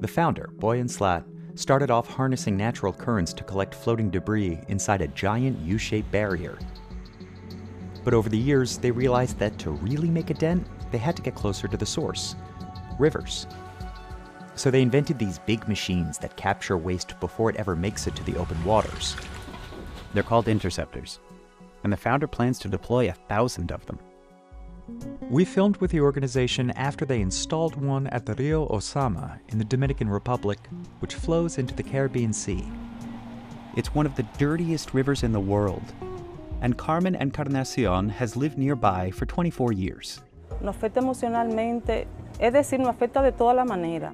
The founder, Boyan Slat, started off harnessing natural currents to collect floating debris inside a giant U-shaped barrier. But over the years, they realized that to really make a dent, they had to get closer to the source, rivers. So they invented these big machines that capture waste before it ever makes it to the open waters. They're called interceptors, and the founder plans to deploy 1,000 of them. We filmed with the organization after they installed one at the Rio Osama in the Dominican Republic, which flows into the Caribbean Sea. It's one of the dirtiest rivers in the world, and Carmen Encarnacion has lived nearby for 24 years. Nos afecta emocionalmente, es decir, nos afecta de toda la manera.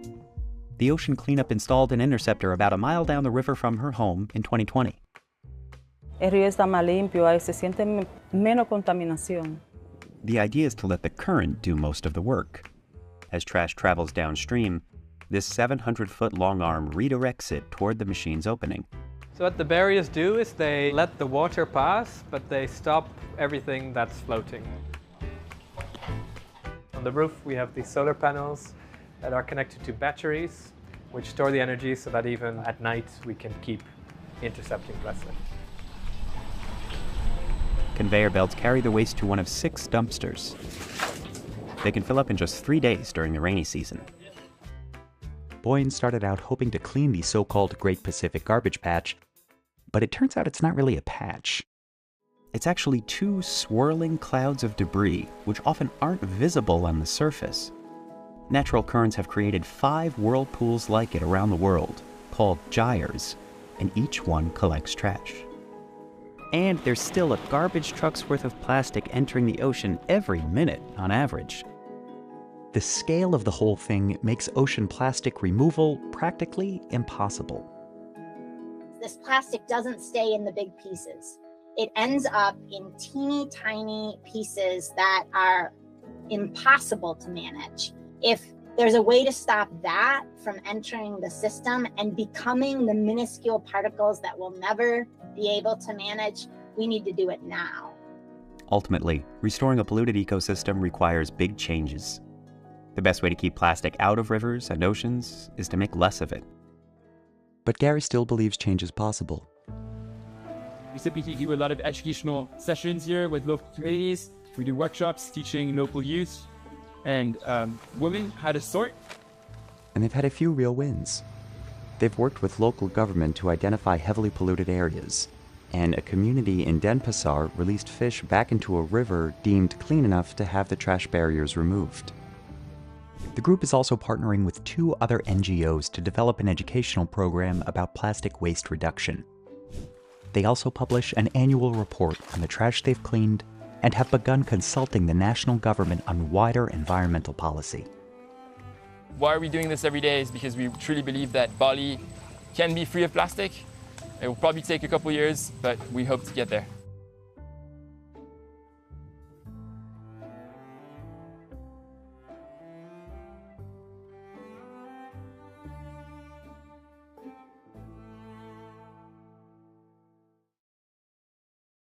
The ocean cleanup installed an interceptor about a mile down the river from her home in 2020. El río está más limpio, ahí se siente menos contaminación. The idea is to let the current do most of the work. As trash travels downstream, this 700-foot long arm redirects it toward the machine's opening. So what the barriers do is they let the water pass, but they stop everything that's floating. On the roof, we have these solar panels that are connected to batteries, which store the energy so that even at night we can keep intercepting plastic. Conveyor belts carry the waste to one of 6 dumpsters. They can fill up in just 3 days during the rainy season. Boyan started out hoping to clean the so-called Great Pacific Garbage Patch, but it turns out it's not really a patch. It's actually 2 swirling clouds of debris, which often aren't visible on the surface. Natural currents have created 5 whirlpools like it around the world, called gyres, and each one collects trash. And there's still a garbage truck's worth of plastic entering the ocean every minute on average. The scale of the whole thing makes ocean plastic removal practically impossible. This plastic doesn't stay in the big pieces. It ends up in teeny tiny pieces that are impossible to manage. If there's a way to stop that from entering the system and becoming the minuscule particles that we'll never be able to manage, we need to do it now. Ultimately, restoring a polluted ecosystem requires big changes. The best way to keep plastic out of rivers and oceans is to make less of it. But Gary still believes change is possible. We typically do a lot of educational sessions here with local communities. We do workshops teaching local youth and women how to sort. And they've had a few real wins. They've worked with local government to identify heavily polluted areas, and a community in Denpasar released fish back into a river deemed clean enough to have the trash barriers removed. The group is also partnering with 2 other NGOs to develop an educational program about plastic waste reduction. They also publish an annual report on the trash they've cleaned and have begun consulting the national government on wider environmental policy. Why are we doing this every day is because we truly believe that Bali can be free of plastic. It will probably take a couple years, but we hope to get there.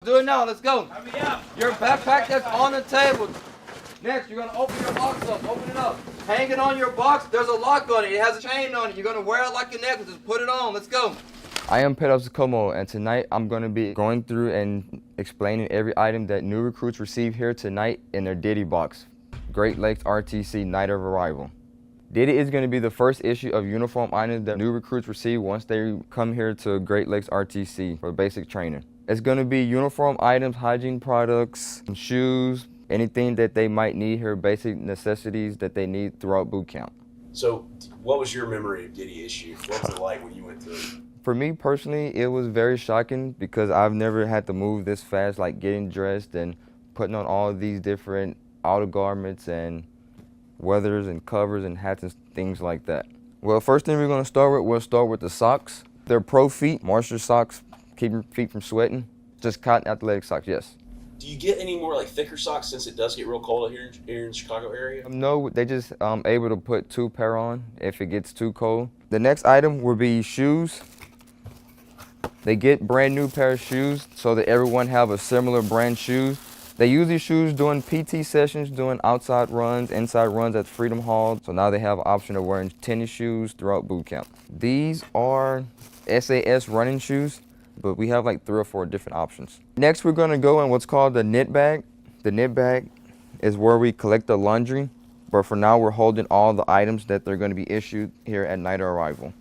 Do it now, let's go. Hurry up. Your backpack that's on the table. Next, you're gonna open your box up, open it up. Hang it on your box, there's a lock on it, it has a chain on it. You're gonna wear it like a necklace, just put it on, let's go. I am Pedro Como, and tonight I'm gonna be going through and explaining every item that new recruits receive here tonight in their Diddy box. Great Lakes RTC Night of Arrival. Diddy is gonna be the first issue of uniform items that new recruits receive once they come here to Great Lakes RTC for basic training. It's going to be uniform items, hygiene products, shoes, anything that they might need here, basic necessities that they need throughout boot camp. So what was your memory of Diddy issue? What was it like when you went through it? For me personally, it was very shocking because I've never had to move this fast, like getting dressed and putting on all of these different outer garments and weathers and covers and hats and things like that. Well, first thing we'll start with the socks. They're Pro Feet, moisture socks, keep your feet from sweating. Just cotton athletic socks, yes. Do you get any more like thicker socks since it does get real cold here in the Chicago area? No, they just able to put 2 pair on if it gets too cold. The next item will be shoes. They get brand new pair of shoes so that everyone have a similar brand shoes. They use these shoes doing PT sessions, doing outside runs, inside runs at Freedom Hall. So now they have an option of wearing tennis shoes throughout boot camp. These are SAS running shoes, but we have like 3 or 4 different options. Next, we're gonna go in what's called the knit bag. The knit bag is where we collect the laundry, but for now we're holding all the items that they're gonna be issued here at night of arrival.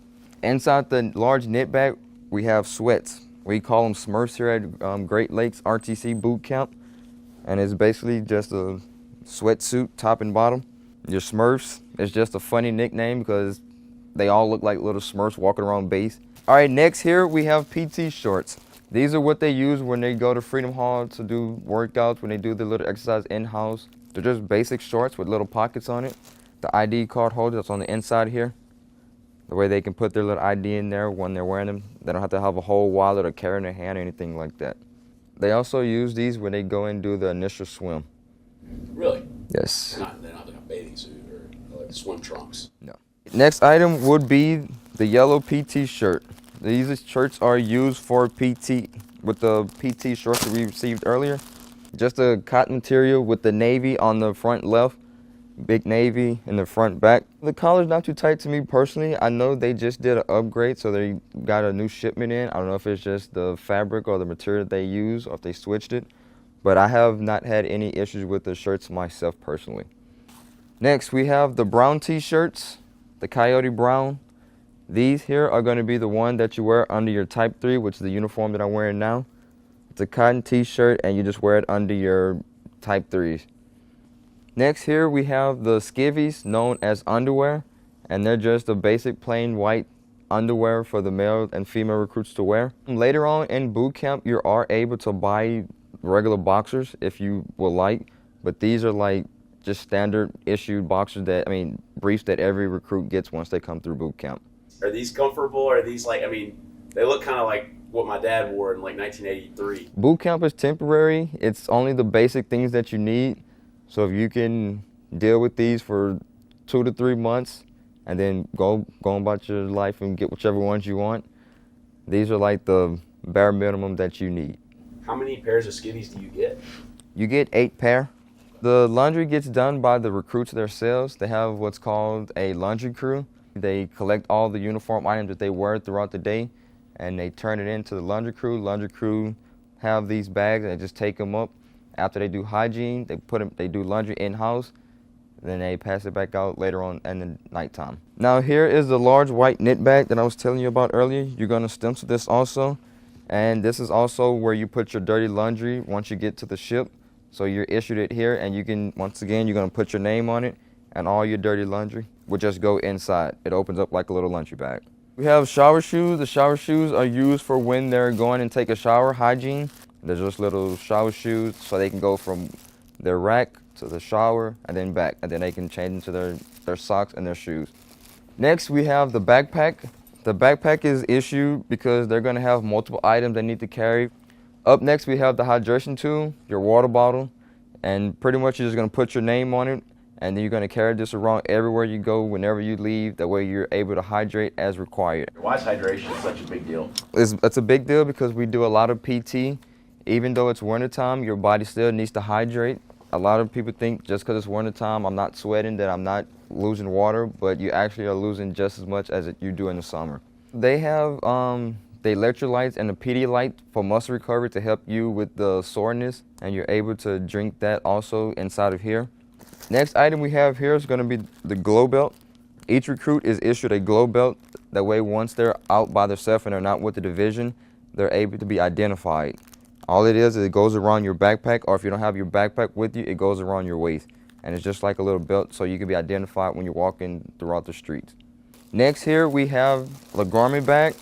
Inside the large knit bag, we have sweats. We call them Smurfs here at Great Lakes RTC Boot Camp. And it's basically just a sweatsuit, top and bottom. Your Smurfs is just a funny nickname because they all look like little Smurfs walking around base. All right, next here we have PT shorts. These are what they use when they go to Freedom Hall to do workouts, when they do the little exercise in-house. They're just basic shorts with little pockets on it. The ID card holder that's on the inside here. The way they can put their little ID in there when they're wearing them. They don't have to have a whole wallet or carry in their hand or anything like that. They also use these when they go and do the initial swim. Really? Yes. They're not like a bathing suit or like swim trunks. No. Next item would be the yellow PT shirt. These shirts are used for PT with the PT shorts that we received earlier. Just a cotton material with the navy on the front left, big navy in the front back. The collar's not too tight to me personally. I know they just did an upgrade, so they got a new shipment in. I don't know if it's just the fabric or the material they use or if they switched it, but I have not had any issues with the shirts myself personally. Next, we have the brown t-shirts, the Coyote Brown. These here are going to be the one that you wear under your Type 3, which is the uniform that I'm wearing now. It's a cotton t-shirt and you just wear it under your Type 3s. Next here we have the skivvies, known as underwear, and they're just a basic plain white underwear for the male and female recruits to wear. Later on in boot camp, you are able to buy regular boxers if you would like, but these are like just standard issued boxers briefs that every recruit gets once they come through boot camp. Are these comfortable? Are these like, they look kind of like what my dad wore in like 1983. Boot camp is temporary. It's only the basic things that you need. So if you can deal with these for 2 to 3 months and then go about your life and get whichever ones you want, these are like the bare minimum that you need. How many pairs of skivvies do you get? You get 8 pair. The laundry gets done by the recruits themselves. They have what's called a laundry crew. They collect all the uniform items that they wear throughout the day and they turn it into the laundry crew. Laundry crew have these bags and they just take them up. After they do hygiene, they do laundry in-house, then they pass it back out later on in the nighttime. Now here is the large white knit bag that I was telling you about earlier. You're gonna stencil this also, and this is also where you put your dirty laundry once you get to the ship. So you're issued it here, and you can, once again, you're gonna put your name on it, and all your dirty laundry will just go inside. It opens up like a little laundry bag. We have shower shoes. The shower shoes are used for when they're going and take a shower, hygiene. They're just little shower shoes so they can go from their rack to the shower and then back, and then they can change into their socks and their shoes. Next, we have the backpack. The backpack is issued because they're gonna have multiple items they need to carry. Up next, we have the hydration tube, your water bottle, and pretty much you're just gonna put your name on it, and then you're gonna carry this around everywhere you go, whenever you leave. That way you're able to hydrate as required. Why is hydration such a big deal? It's a big deal because we do a lot of PT. Even though it's wintertime, your body still needs to hydrate. A lot of people think just because it's wintertime, I'm not sweating, that I'm not losing water, but you actually are losing just as much as you do in the summer. They have the electrolytes and the Pedialyte for muscle recovery to help you with the soreness, and you're able to drink that also inside of here. Next item we have here is going to be the glow belt. Each recruit is issued a glow belt. That way once they're out by themselves and they're not with the division, they're able to be identified. All it is it goes around your backpack, or if you don't have your backpack with you, it goes around your waist. And it's just like a little belt so you can be identified when you're walking throughout the streets. Next here we have the garment bag.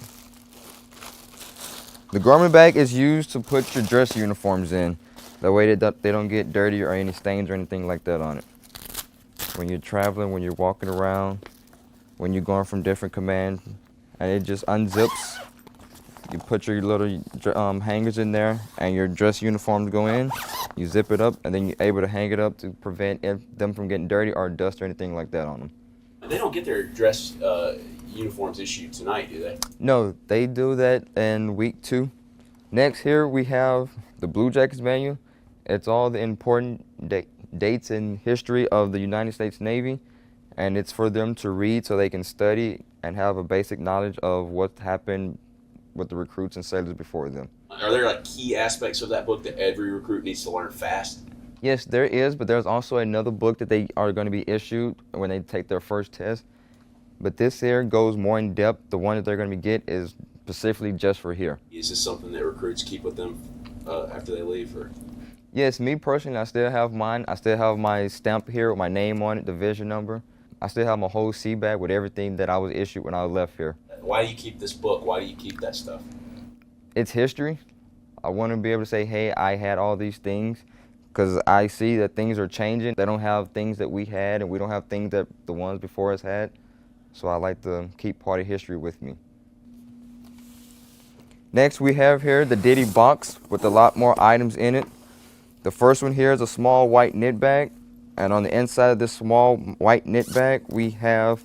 The garment bag is used to put your dress uniforms in. That way they don't get dirty or any stains or anything like that on it. When you're traveling, when you're walking around, when you're going from different commands, and it just unzips. You put your little hangers in there and your dress uniforms go in. You zip it up and then you're able to hang it up to prevent them from getting dirty or dust or anything like that on them. They don't get their dress uniforms issued tonight, do they? No, they do that in week 2. Next here we have the Blue Jackets manual. It's all the important dates in history of the United States Navy, and it's for them to read so they can study and have a basic knowledge of what happened with the recruits and sailors before them. Are there like key aspects of that book that every recruit needs to learn fast? Yes, there is, but there's also another book that they are going to be issued when they take their first test. But this here goes more in depth. The one that they're going to get is specifically just for here. Is this something that recruits keep with them after they leave? Or? Yes, me personally, I still have mine. I still have my stamp here with my name on it, division number. I still have my whole sea bag with everything that I was issued when I left here. Why do you keep this book? Why do you keep that stuff? It's history. I want to be able to say, hey, I had all these things, because I see that things are changing. They don't have things that we had, and we don't have things that the ones before us had. So I like to keep part of history with me. Next, we have here the Ditty box with a lot more items in it. The first one here is a small white knit bag. And on the inside of this small white knit bag, we have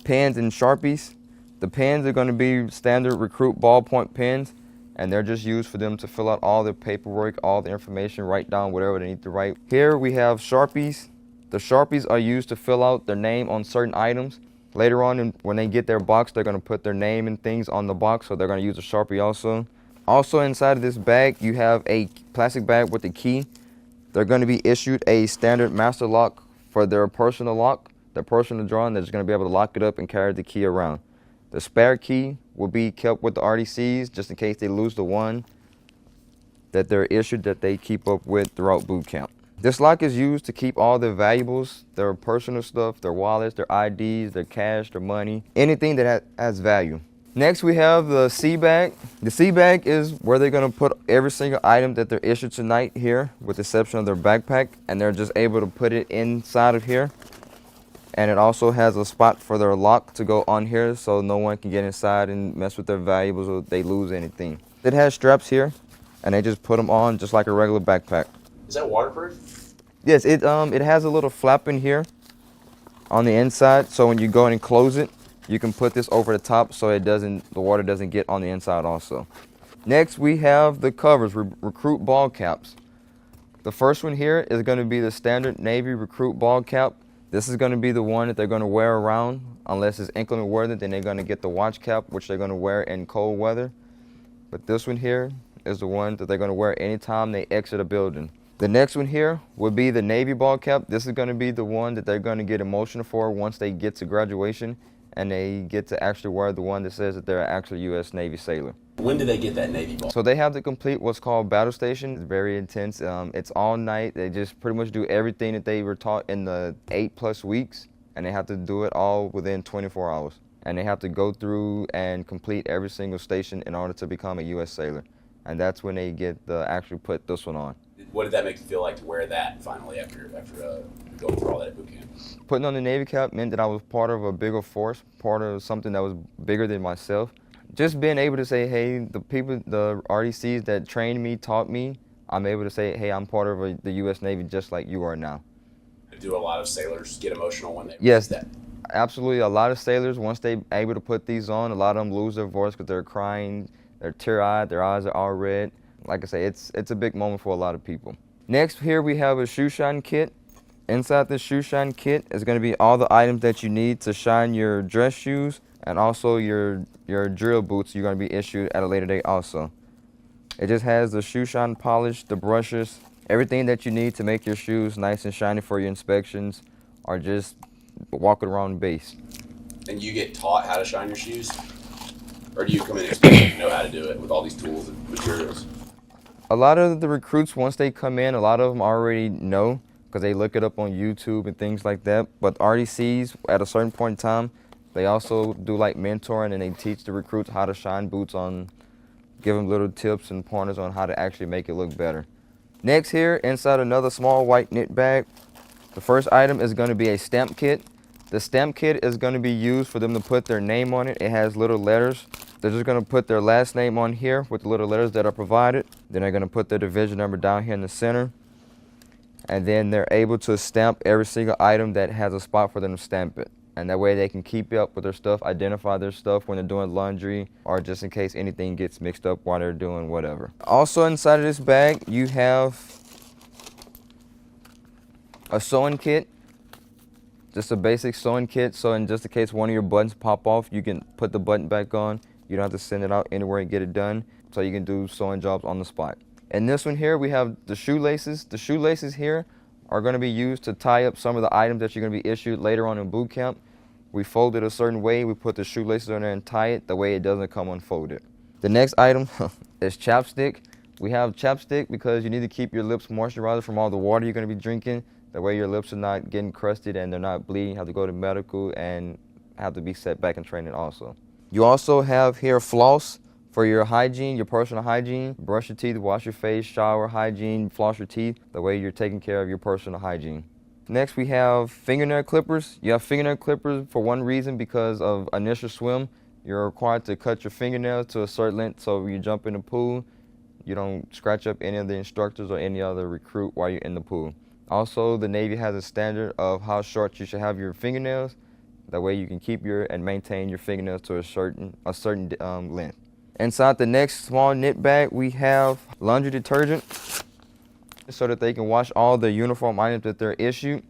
pens and Sharpies. The pens are going to be standard recruit ballpoint pens, and they're just used for them to fill out all their paperwork, all the information, write down whatever they need to write. Here we have Sharpies. The Sharpies are used to fill out their name on certain items. Later on, when they get their box, they're going to put their name and things on the box, so they're going to use a Sharpie also. Also inside of this bag, you have a plastic bag with a key. They're going to be issued a standard master lock for their personal lock, their personal drawer, and they're just going to be able to lock it up and carry the key around. The spare key will be kept with the RDCs just in case they lose the one that they're issued that they keep up with throughout boot camp. This lock is used to keep all their valuables, their personal stuff, their wallets, their IDs, their cash, their money, anything that has value. Next, we have the sea bag. The sea bag is where they're going to put every single item that they're issued tonight here, with the exception of their backpack, and they're just able to put it inside of here. And it also has a spot for their lock to go on here so no one can get inside and mess with their valuables or they lose anything. It has straps here, and they just put them on just like a regular backpack. Is that waterproof? Yes, it has a little flap in here on the inside, so when you go in and close it, you can put this over the top so the water doesn't get on the inside also. Next, we have the covers, recruit ball caps. The first one here is going to be the standard Navy recruit ball cap. This is going to be the one that they're going to wear around. Unless it's inclement weather, then they're going to get the watch cap, which they're going to wear in cold weather. But this one here is the one that they're going to wear anytime they exit a building. The next one here will be the Navy ball cap. This is going to be the one that they're going to get emotional for once they get to graduation and they get to actually wear the one that says that they're actually U.S. Navy sailor. When do they get that Navy ball? So they have to complete what's called battle station. It's very intense. It's all night. They just pretty much do everything that they were taught in the 8+ weeks, and they have to do it all within 24 hours. And they have to go through and complete every single station in order to become a U.S. sailor. And that's when they get to actually put this one on. What did that make you feel like to wear that finally after going through all that at boot camp? Putting on the Navy cap meant that I was part of a bigger force, part of something that was bigger than myself. Just being able to say, hey, the people, the RDCs that trained me, taught me, I'm able to say, hey, I'm part of the U.S. Navy just like you are now. Do a lot of sailors get emotional when they Yes, that? Absolutely. A lot of sailors, once they're able to put these on, a lot of them lose their voice because they're crying, they're tear-eyed, their eyes are all red. Like I say, it's a big moment for a lot of people. Next, here we have a shoe shine kit. Inside this shoe shine kit is going to be all the items that you need to shine your dress shoes and also your drill boots you're going to be issued at a later date also. It just has the shoe shine polish, the brushes, everything that you need to make your shoes nice and shiny for your inspections or just walking around base. And you get taught how to shine your shoes? Or do you come in expecting to know how to do it with all these tools and materials? A lot of the recruits, once they come in, a lot of them already know because they look it up on YouTube and things like that. But RDCs, at a certain point in time, they also do like mentoring and they teach the recruits how to shine boots on, give them little tips and pointers on how to actually make it look better. Next here, inside another small white knit bag, the first item is going to be a stamp kit. The stamp kit is going to be used for them to put their name on it. It has little letters. They're just going to put their last name on here with the little letters that are provided. Then they're going to put their division number down here in the center. And then they're able to stamp every single item that has a spot for them to stamp it. And that way they can keep up with their stuff, identify their stuff when they're doing laundry, or just in case anything gets mixed up while they're doing whatever. Also inside of this bag, you have a sewing kit. Just a basic sewing kit, so in just in case one of your buttons pop off, you can put the button back on. You don't have to send it out anywhere and get it done, so you can do sewing jobs on the spot. And this one here, we have the shoelaces. The shoelaces here are going to be used to tie up some of the items that you're going to be issued later on in boot camp. We fold it a certain way, we put the shoelaces on there and tie it, the way it doesn't come unfolded. The next item is chapstick. We have chapstick because you need to keep your lips moisturized from all the water you're going to be drinking. That way your lips are not getting crusted and they're not bleeding. You have to go to medical and have to be set back in training also. You also have here floss for your hygiene, your personal hygiene. Brush your teeth, wash your face, shower, hygiene, floss your teeth. The way you're taking care of your personal hygiene. Next we have fingernail clippers. You have fingernail clippers for one reason, because of initial swim. You're required to cut your fingernails to a certain length so when you jump in the pool, you don't scratch up any of the instructors or any other recruit while you're in the pool. Also, the Navy has a standard of how short you should have your fingernails. That way you can keep and maintain your fingernails to a certain length. Inside the next small knit bag, we have laundry detergent so that they can wash all the uniform items that they're issued.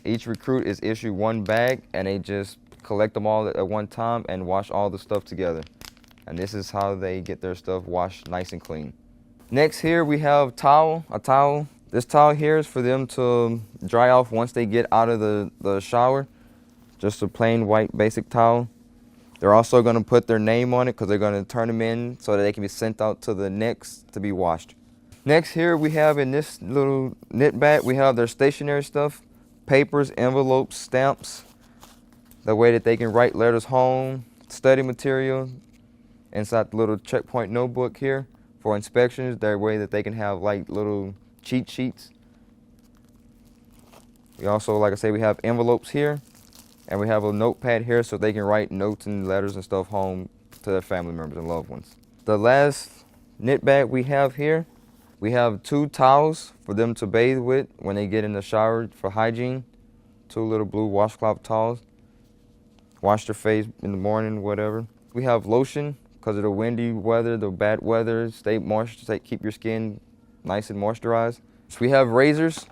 Each recruit is issued one bag and they just collect them all at one time and wash all the stuff together. And this is how they get their stuff washed nice and clean. Next here we have a towel. This towel here is for them to dry off once they get out of the shower. Just a plain white basic towel. They're also going to put their name on it because they're going to turn them in so that they can be sent out to the next to be washed. Next here we have in this little knit bag, we have their stationery stuff, papers, envelopes, stamps, the way that they can write letters home, study material, inside the little checkpoint notebook here for inspections, that way that they can have like little cheat sheets. We also, like I say, we have envelopes here, and we have a notepad here so they can write notes and letters and stuff home to their family members and loved ones. The last knit bag we have here, we have 2 towels for them to bathe with when they get in the shower for hygiene. 2 little blue washcloth towels. Wash their face in the morning, whatever. We have lotion because of the windy weather, the bad weather. Stay moist, keep your skin nice and moisturized. So we have razors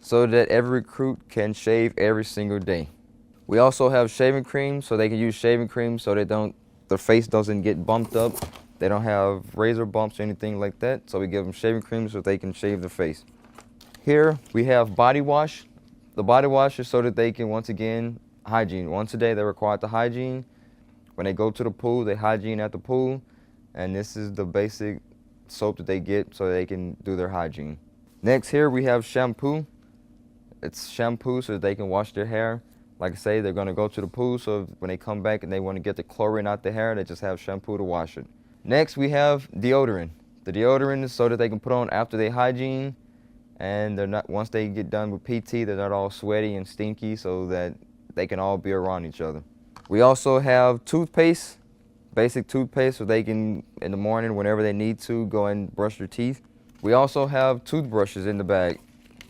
so that every recruit can shave every single day. We also have shaving cream so they can use shaving cream so their face doesn't get bumped up. They don't have razor bumps or anything like that, so we give them shaving cream so they can shave their face. Here we have body wash. The body wash is so that they can, once again, hygiene. Once a day they're required to hygiene. When they go to the pool, they hygiene at the pool, and this is the basic soap that they get so they can do their hygiene. Next here we have shampoo. It's shampoo so that they can wash their hair. Like I say, they're going to go to the pool, so when they come back and they want to get the chlorine out their hair, they just have shampoo to wash it. Next we have deodorant. The deodorant is so that they can put on after they hygiene, and they're not, once they get done with PT, they're not all sweaty and stinky, so that they can all be around each other. We also have toothpaste, basic toothpaste so they can, in the morning, whenever they need to, go and brush their teeth. We also have toothbrushes in the bag.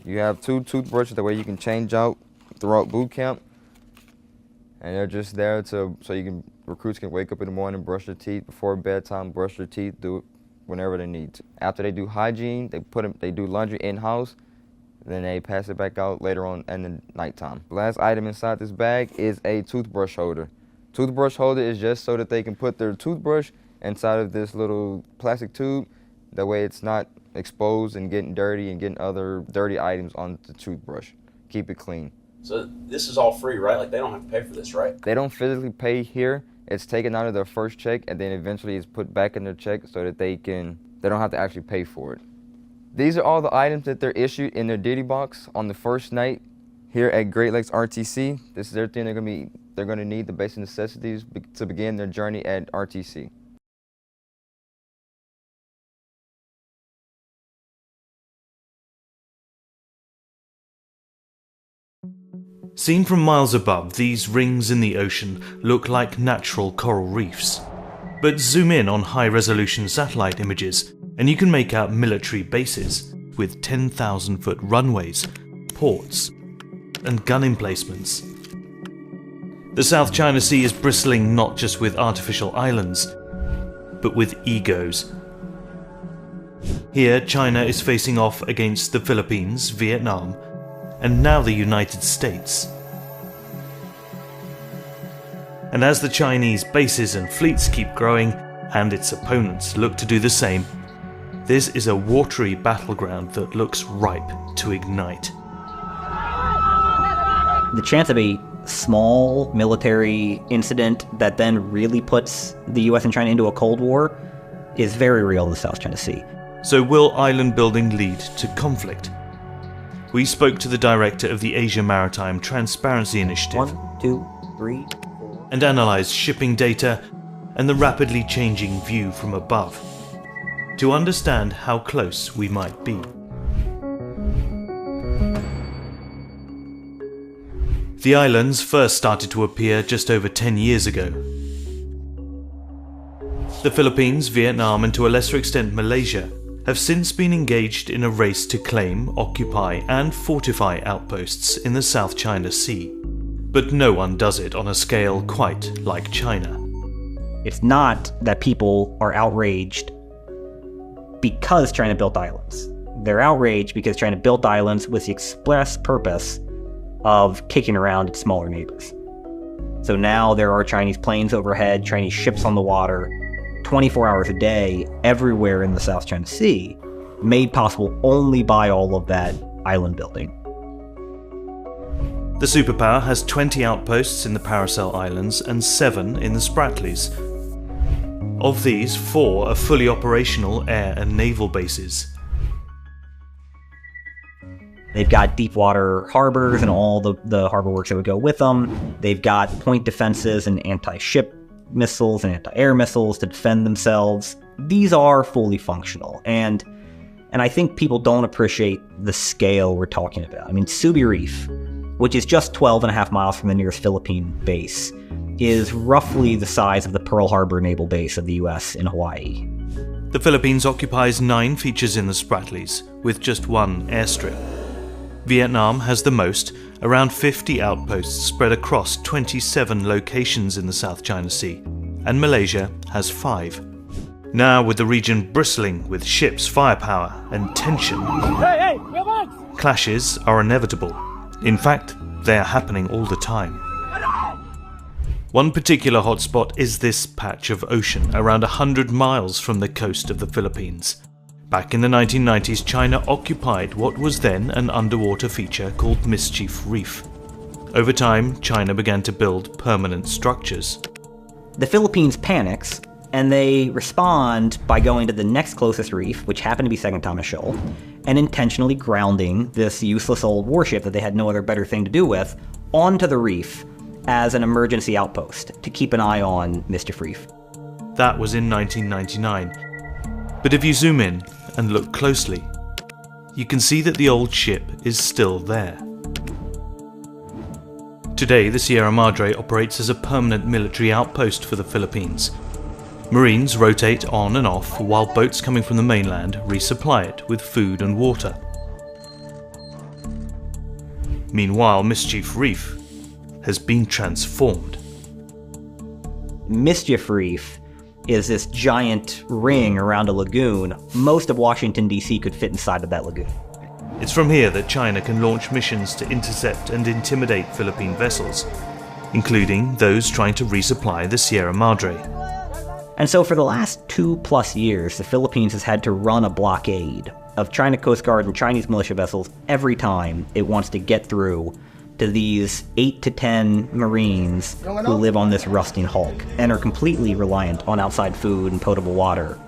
You have 2 toothbrushes, that way you can change out throughout boot camp. And they're just there so recruits can wake up in the morning, brush their teeth, before bedtime, brush their teeth, do it whenever they need to. After they do hygiene, they do laundry in-house, then they pass it back out later on in the nighttime. The last item inside this bag is a toothbrush holder. Toothbrush holder is just so that they can put their toothbrush inside of this little plastic tube. That way it's not exposed and getting dirty and getting other dirty items on the toothbrush. Keep it clean. So this is all free, right? Like they don't have to pay for this, right? They don't physically pay here. It's taken out of their first check and then eventually it's put back in their check so that they don't have to actually pay for it. These are all the items that they're issued in their ditty box on the first night here at Great Lakes RTC. This is everything they're going to need, the basic necessities to begin their journey at RTC. Seen from miles above, these rings in the ocean look like natural coral reefs. But zoom in on high-resolution satellite images and you can make out military bases with 10,000-foot runways, ports, and gun emplacements. The South China Sea is bristling not just with artificial islands, but with egos. Here, China is facing off against the Philippines, Vietnam, and now the United States. And as the Chinese bases and fleets keep growing, and its opponents look to do the same, this is a watery battleground that looks ripe to ignite. The chance of a small military incident that then really puts the US and China into a Cold War is very real in the South China Sea. So will island building lead to conflict? We spoke to the director of the Asia Maritime Transparency Initiative. 1, 2, 3, 4. And analysed shipping data and the rapidly changing view from above to understand how close we might be. The islands first started to appear just over 10 years ago. The Philippines, Vietnam, and to a lesser extent Malaysia have since been engaged in a race to claim, occupy, and fortify outposts in the South China Sea. But no one does it on a scale quite like China. It's not that people are outraged because China built islands. They're outraged because China built islands with the express purpose of kicking around its smaller neighbors. So now there are Chinese planes overhead, Chinese ships on the water, 24 hours a day, everywhere in the South China Sea, made possible only by all of that island building. The superpower has 20 outposts in the Paracel Islands and 7 in the Spratlys. Of these, 4 are fully operational air and naval bases. They've got deep water harbors and all the harbor works that would go with them. They've got point defenses and anti-ship missiles and anti-air missiles to defend themselves. These are fully functional, and I think people don't appreciate the scale we're talking about. I mean, Subi Reef, which is just 12.5 miles from the nearest Philippine base, is roughly the size of the Pearl Harbor naval base of the US in Hawaii. The Philippines occupies 9 features in the Spratlys, with just 1 airstrip. Vietnam has the most, around 50 outposts spread across 27 locations in the South China Sea, and Malaysia has 5. Now, with the region bristling with ships, firepower, and tension, clashes are inevitable. In fact, they are happening all the time. One particular hotspot is this patch of ocean, around 100 miles from the coast of the Philippines. Back in the 1990s, China occupied what was then an underwater feature called Mischief Reef. Over time, China began to build permanent structures. The Philippines panics, and they respond by going to the next closest reef, which happened to be Second Thomas Shoal, and intentionally grounding this useless old warship that they had no other better thing to do with onto the reef as an emergency outpost to keep an eye on Mischief Reef. That was in 1999. But if you zoom in and look closely, you can see that the old ship is still there. Today, the Sierra Madre operates as a permanent military outpost for the Philippines. Marines rotate on and off while boats coming from the mainland resupply it with food and water. Meanwhile, Mischief Reef has been transformed. Mischief Reef is this giant ring around a lagoon. Most of Washington, D.C. could fit inside of that lagoon. It's from here that China can launch missions to intercept and intimidate Philippine vessels, including those trying to resupply the Sierra Madre. And so for the last 2+ years, the Philippines has had to run a blockade of China Coast Guard and Chinese militia vessels every time it wants to get through to these 8 to 10 Marines who live on this rusting hulk and are completely reliant on outside food and potable water.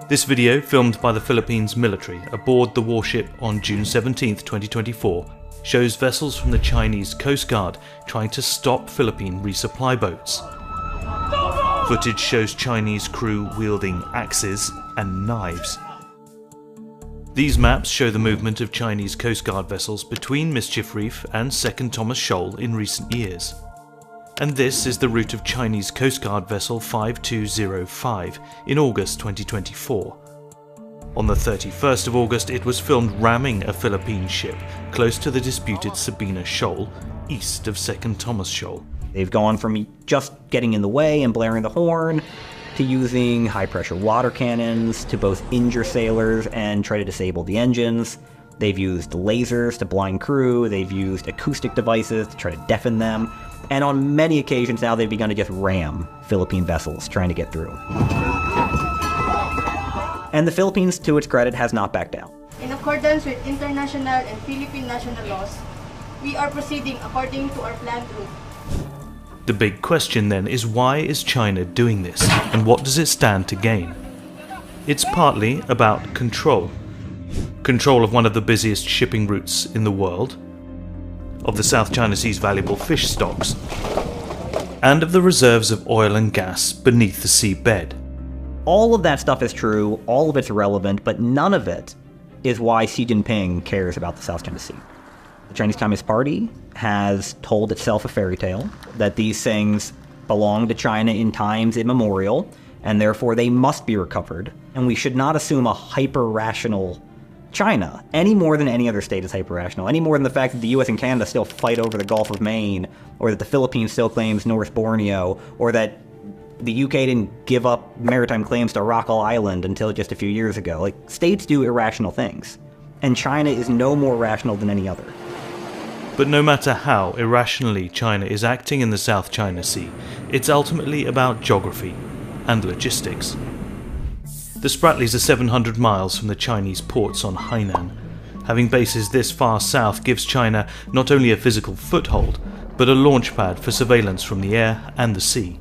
This video, filmed by the Philippines military aboard the warship on June 17, 2024, shows vessels from the Chinese Coast Guard trying to stop Philippine resupply boats. Footage shows Chinese crew wielding axes and knives. These maps show the movement of Chinese Coast Guard vessels between Mischief Reef and Second Thomas Shoal in recent years. And this is the route of Chinese Coast Guard vessel 5205 in August 2024. On the 31st of August, it was filmed ramming a Philippine ship close to the disputed Sabina Shoal, east of Second Thomas Shoal. They've gone from just getting in the way and blaring the horn to using high-pressure water cannons to both injure sailors and try to disable the engines. They've used lasers to blind crew, they've used acoustic devices to try to deafen them, and on many occasions now they've begun to just ram Philippine vessels trying to get through. And the Philippines, to its credit, has not backed down. In accordance with international and Philippine national laws, we are proceeding according to our planned route. The big question then is, why is China doing this, and what does it stand to gain? It's partly about control. Control of one of the busiest shipping routes in the world, of the South China Sea's valuable fish stocks, and of the reserves of oil and gas beneath the seabed. All of that stuff is true, all of it's relevant, but none of it is why Xi Jinping cares about the South China Sea. The Chinese Communist Party has told itself a fairy tale that these things belong to China in times immemorial, and therefore they must be recovered, and we should not assume a hyper-rational China, any more than any other state is hyper-rational, any more than the fact that the US and Canada still fight over the Gulf of Maine, or that the Philippines still claims North Borneo, or that the UK didn't give up maritime claims to Rockall Island until just a few years ago. Like, states do irrational things, and China is no more rational than any other. But no matter how irrationally China is acting in the South China Sea, it's ultimately about geography and logistics. The Spratlys are 700 miles from the Chinese ports on Hainan. Having bases this far south gives China not only a physical foothold, but a launchpad for surveillance from the air and the sea.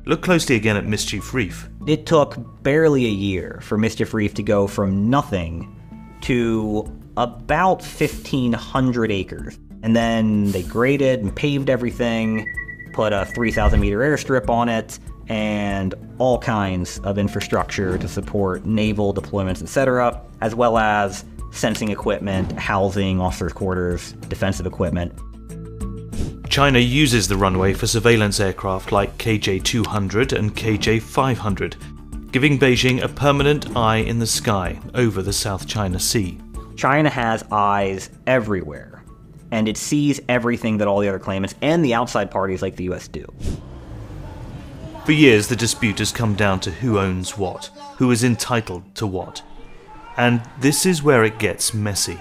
Look closely again at Mischief Reef. It took barely a year for Mischief Reef to go from nothing to about 1,500 acres. And then they graded and paved everything, put a 3,000 meter airstrip on it, and all kinds of infrastructure to support naval deployments, etc., as well as sensing equipment, housing, officers' quarters, defensive equipment. China uses the runway for surveillance aircraft like KJ-200 and KJ-500, giving Beijing a permanent eye in the sky over the South China Sea. China has eyes everywhere, and it sees everything that all the other claimants and the outside parties like the US do. For years, the dispute has come down to who owns what, who is entitled to what. And this is where it gets messy.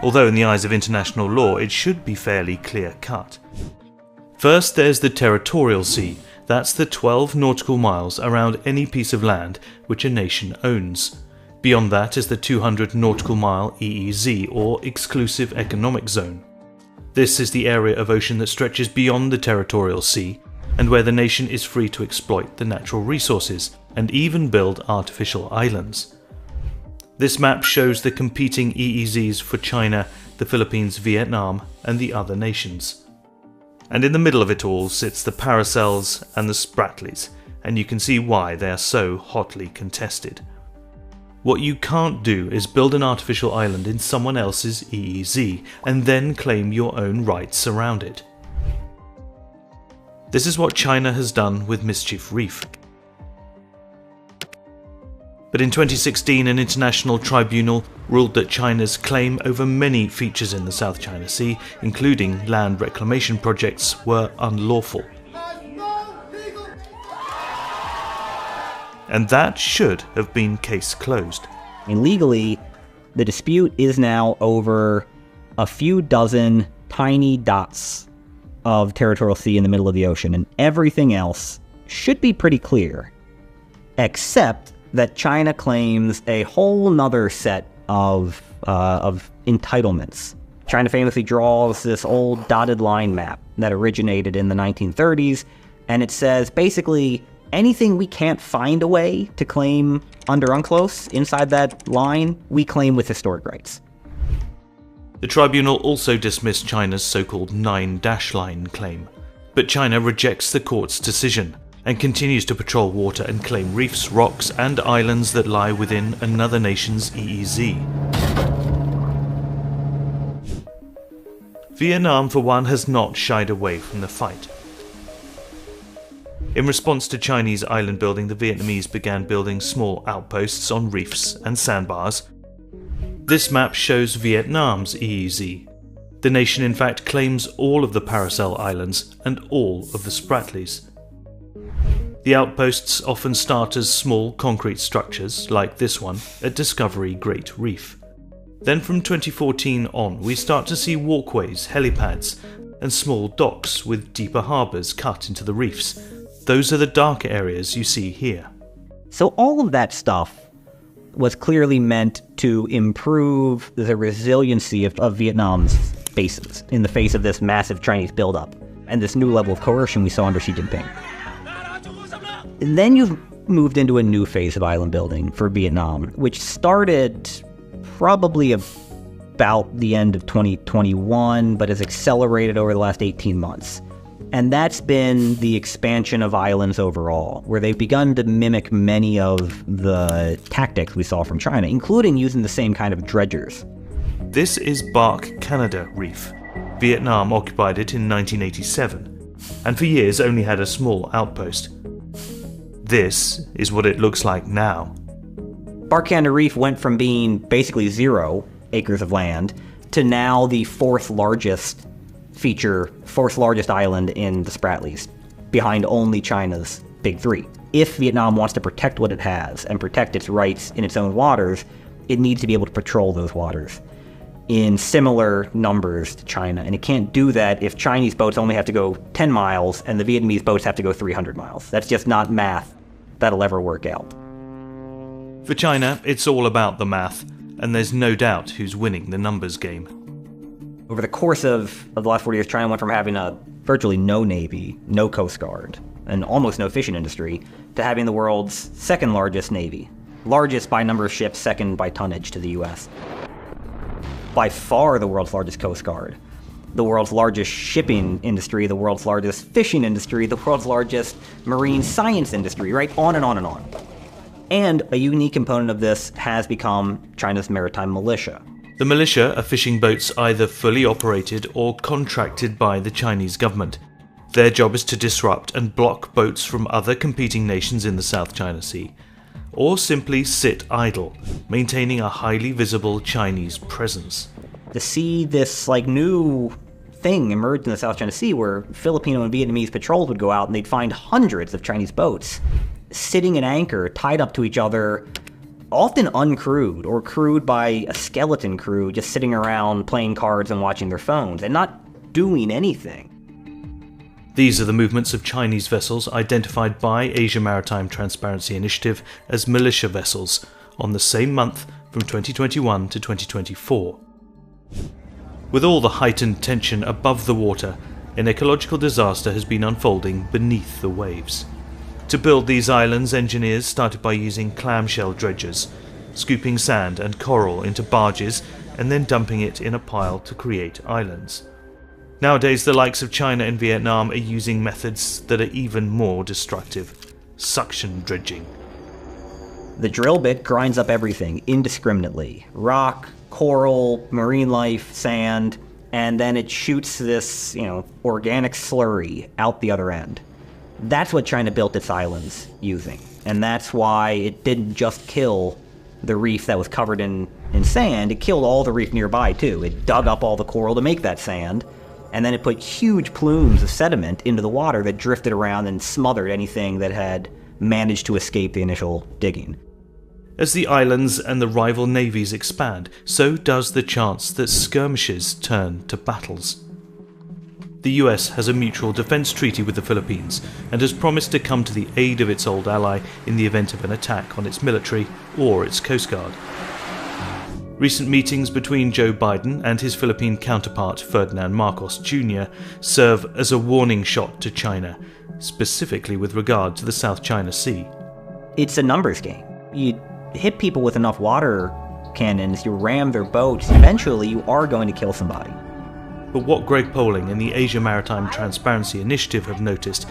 Although in the eyes of international law, it should be fairly clear-cut. First, there's the territorial sea. That's the 12 nautical miles around any piece of land which a nation owns. Beyond that is the 200 nautical mile EEZ, or Exclusive Economic Zone. This is the area of ocean that stretches beyond the territorial sea, and where the nation is free to exploit the natural resources and even build artificial islands. This map shows the competing EEZs for China, the Philippines, Vietnam, and the other nations. And in the middle of it all sits the Paracels and the Spratlys, and you can see why they are so hotly contested. What you can't do is build an artificial island in someone else's EEZ and then claim your own rights around it. This is what China has done with Mischief Reef. But in 2016, an international tribunal ruled that China's claim over many features in the South China Sea, including land reclamation projects, were unlawful. And that should have been case closed. I mean, legally, the dispute is now over a few dozen tiny dots of territorial sea in the middle of the ocean, and everything else should be pretty clear, except that China claims a whole nother set of entitlements China famously draws this old dotted line map that originated in the 1930s, and it says basically anything we can't find a way to claim under UNCLOS inside that line, we claim with historic rights. The tribunal also dismissed China's so-called 9-line claim, but China rejects the court's decision and continues to patrol water and claim reefs, rocks and islands that lie within another nation's EEZ. Vietnam, for one, has not shied away from the fight. In response to Chinese island building, the Vietnamese began building small outposts on reefs and sandbars. This map shows Vietnam's EEZ. The nation in fact claims all of the Paracel Islands and all of the Spratlys. The outposts often start as small concrete structures, like this one at Discovery Great Reef. Then from 2014 on, we start to see walkways, helipads, and small docks with deeper harbours cut into the reefs. Those are the dark areas you see here. So all of that stuff was clearly meant to improve the resiliency of Vietnam's bases in the face of this massive Chinese buildup and this new level of coercion we saw under Xi Jinping. And then you've moved into a new phase of island building for Vietnam, which started probably about the end of 2021, but has accelerated over the last 18 months. And that's been the expansion of islands overall, where they've begun to mimic many of the tactics we saw from China, including using the same kind of dredgers. This is Bark Canada Reef. Vietnam occupied it in 1987, and for years only had a small outpost. This is what it looks like now. Bark Canada Reef went from being basically 0 acres of land to now the fourth largest island in the Spratlys, behind only China's Big Three. If Vietnam wants to protect what it has and protect its rights in its own waters, it needs to be able to patrol those waters in similar numbers to China. And it can't do that if Chinese boats only have to go 10 miles and the Vietnamese boats have to go 300 miles. That's just not math that'll ever work out. For China, it's all about the math, and there's no doubt who's winning the numbers game. Over the course of the last 40 years, China went from having a virtually no navy, no coast guard, and almost no fishing industry, to having the world's second largest navy. Largest by number of ships, second by tonnage to the US. By far the world's largest coast guard. The world's largest shipping industry, the world's largest fishing industry, the world's largest marine science industry, right? On and on and on. And a unique component of this has become China's maritime militia. The militia are fishing boats either fully operated or contracted by the Chinese government. Their job is to disrupt and block boats from other competing nations in the South China Sea, or simply sit idle, maintaining a highly visible Chinese presence. To see this new thing emerge in the South China Sea where Filipino and Vietnamese patrols would go out and they'd find hundreds of Chinese boats sitting at anchor, tied up to each other, often uncrewed or crewed by a skeleton crew just sitting around playing cards and watching their phones and not doing anything. These are the movements of Chinese vessels identified by Asia Maritime Transparency Initiative as militia vessels on the same month from 2021 to 2024. With all the heightened tension above the water, an ecological disaster has been unfolding beneath the waves. To build these islands, engineers started by using clamshell dredgers, scooping sand and coral into barges and then dumping it in a pile to create islands. Nowadays, the likes of China and Vietnam are using methods that are even more destructive: suction dredging. The drill bit grinds up everything indiscriminately. Rock, coral, marine life, sand, and then it shoots this, organic slurry out the other end. That's what China built its islands using. And that's why it didn't just kill the reef that was covered in sand, it killed all the reef nearby too. It dug up all the coral to make that sand, and then it put huge plumes of sediment into the water that drifted around and smothered anything that had managed to escape the initial digging. As the islands and the rival navies expand, so does the chance that skirmishes turn to battles. The US has a mutual defense treaty with the Philippines and has promised to come to the aid of its old ally in the event of an attack on its military or its coast guard. Recent meetings between Joe Biden and his Philippine counterpart Ferdinand Marcos Jr. serve as a warning shot to China, specifically with regard to the South China Sea. It's a numbers game. You hit people with enough water cannons, you ram their boats, eventually you are going to kill somebody. But what Greg Poling and the Asia Maritime Transparency Initiative have noticed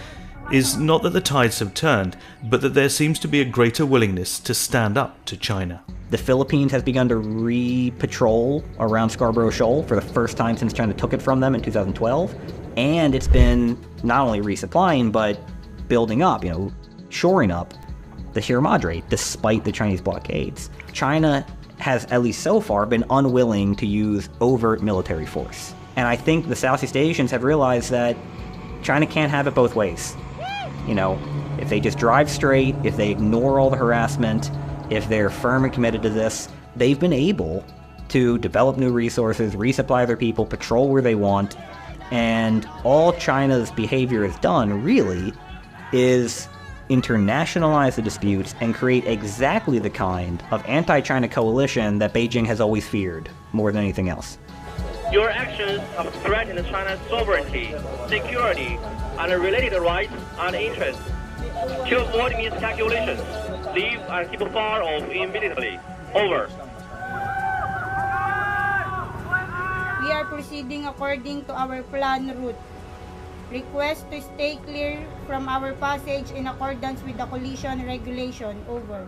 is not that the tides have turned, but that there seems to be a greater willingness to stand up to China. The Philippines has begun to re-patrol around Scarborough Shoal for the first time since China took it from them in 2012. And it's been not only resupplying, but building up, shoring up the Sierra Madre, despite the Chinese blockades. China has, at least so far, been unwilling to use overt military force. And I think the Southeast Asians have realized that China can't have it both ways. If they just drive straight, if they ignore all the harassment, if they're firm and committed to this, they've been able to develop new resources, resupply their people, patrol where they want, and all China's behavior has done, really, is internationalize the disputes and create exactly the kind of anti-China coalition that Beijing has always feared, more than anything else. Your actions have threatened China's sovereignty, security, and related rights and interests. To avoid miscalculations, leave and keep far off immediately. Over. We are proceeding according to our planned route. Request to stay clear from our passage in accordance with the collision regulation. Over.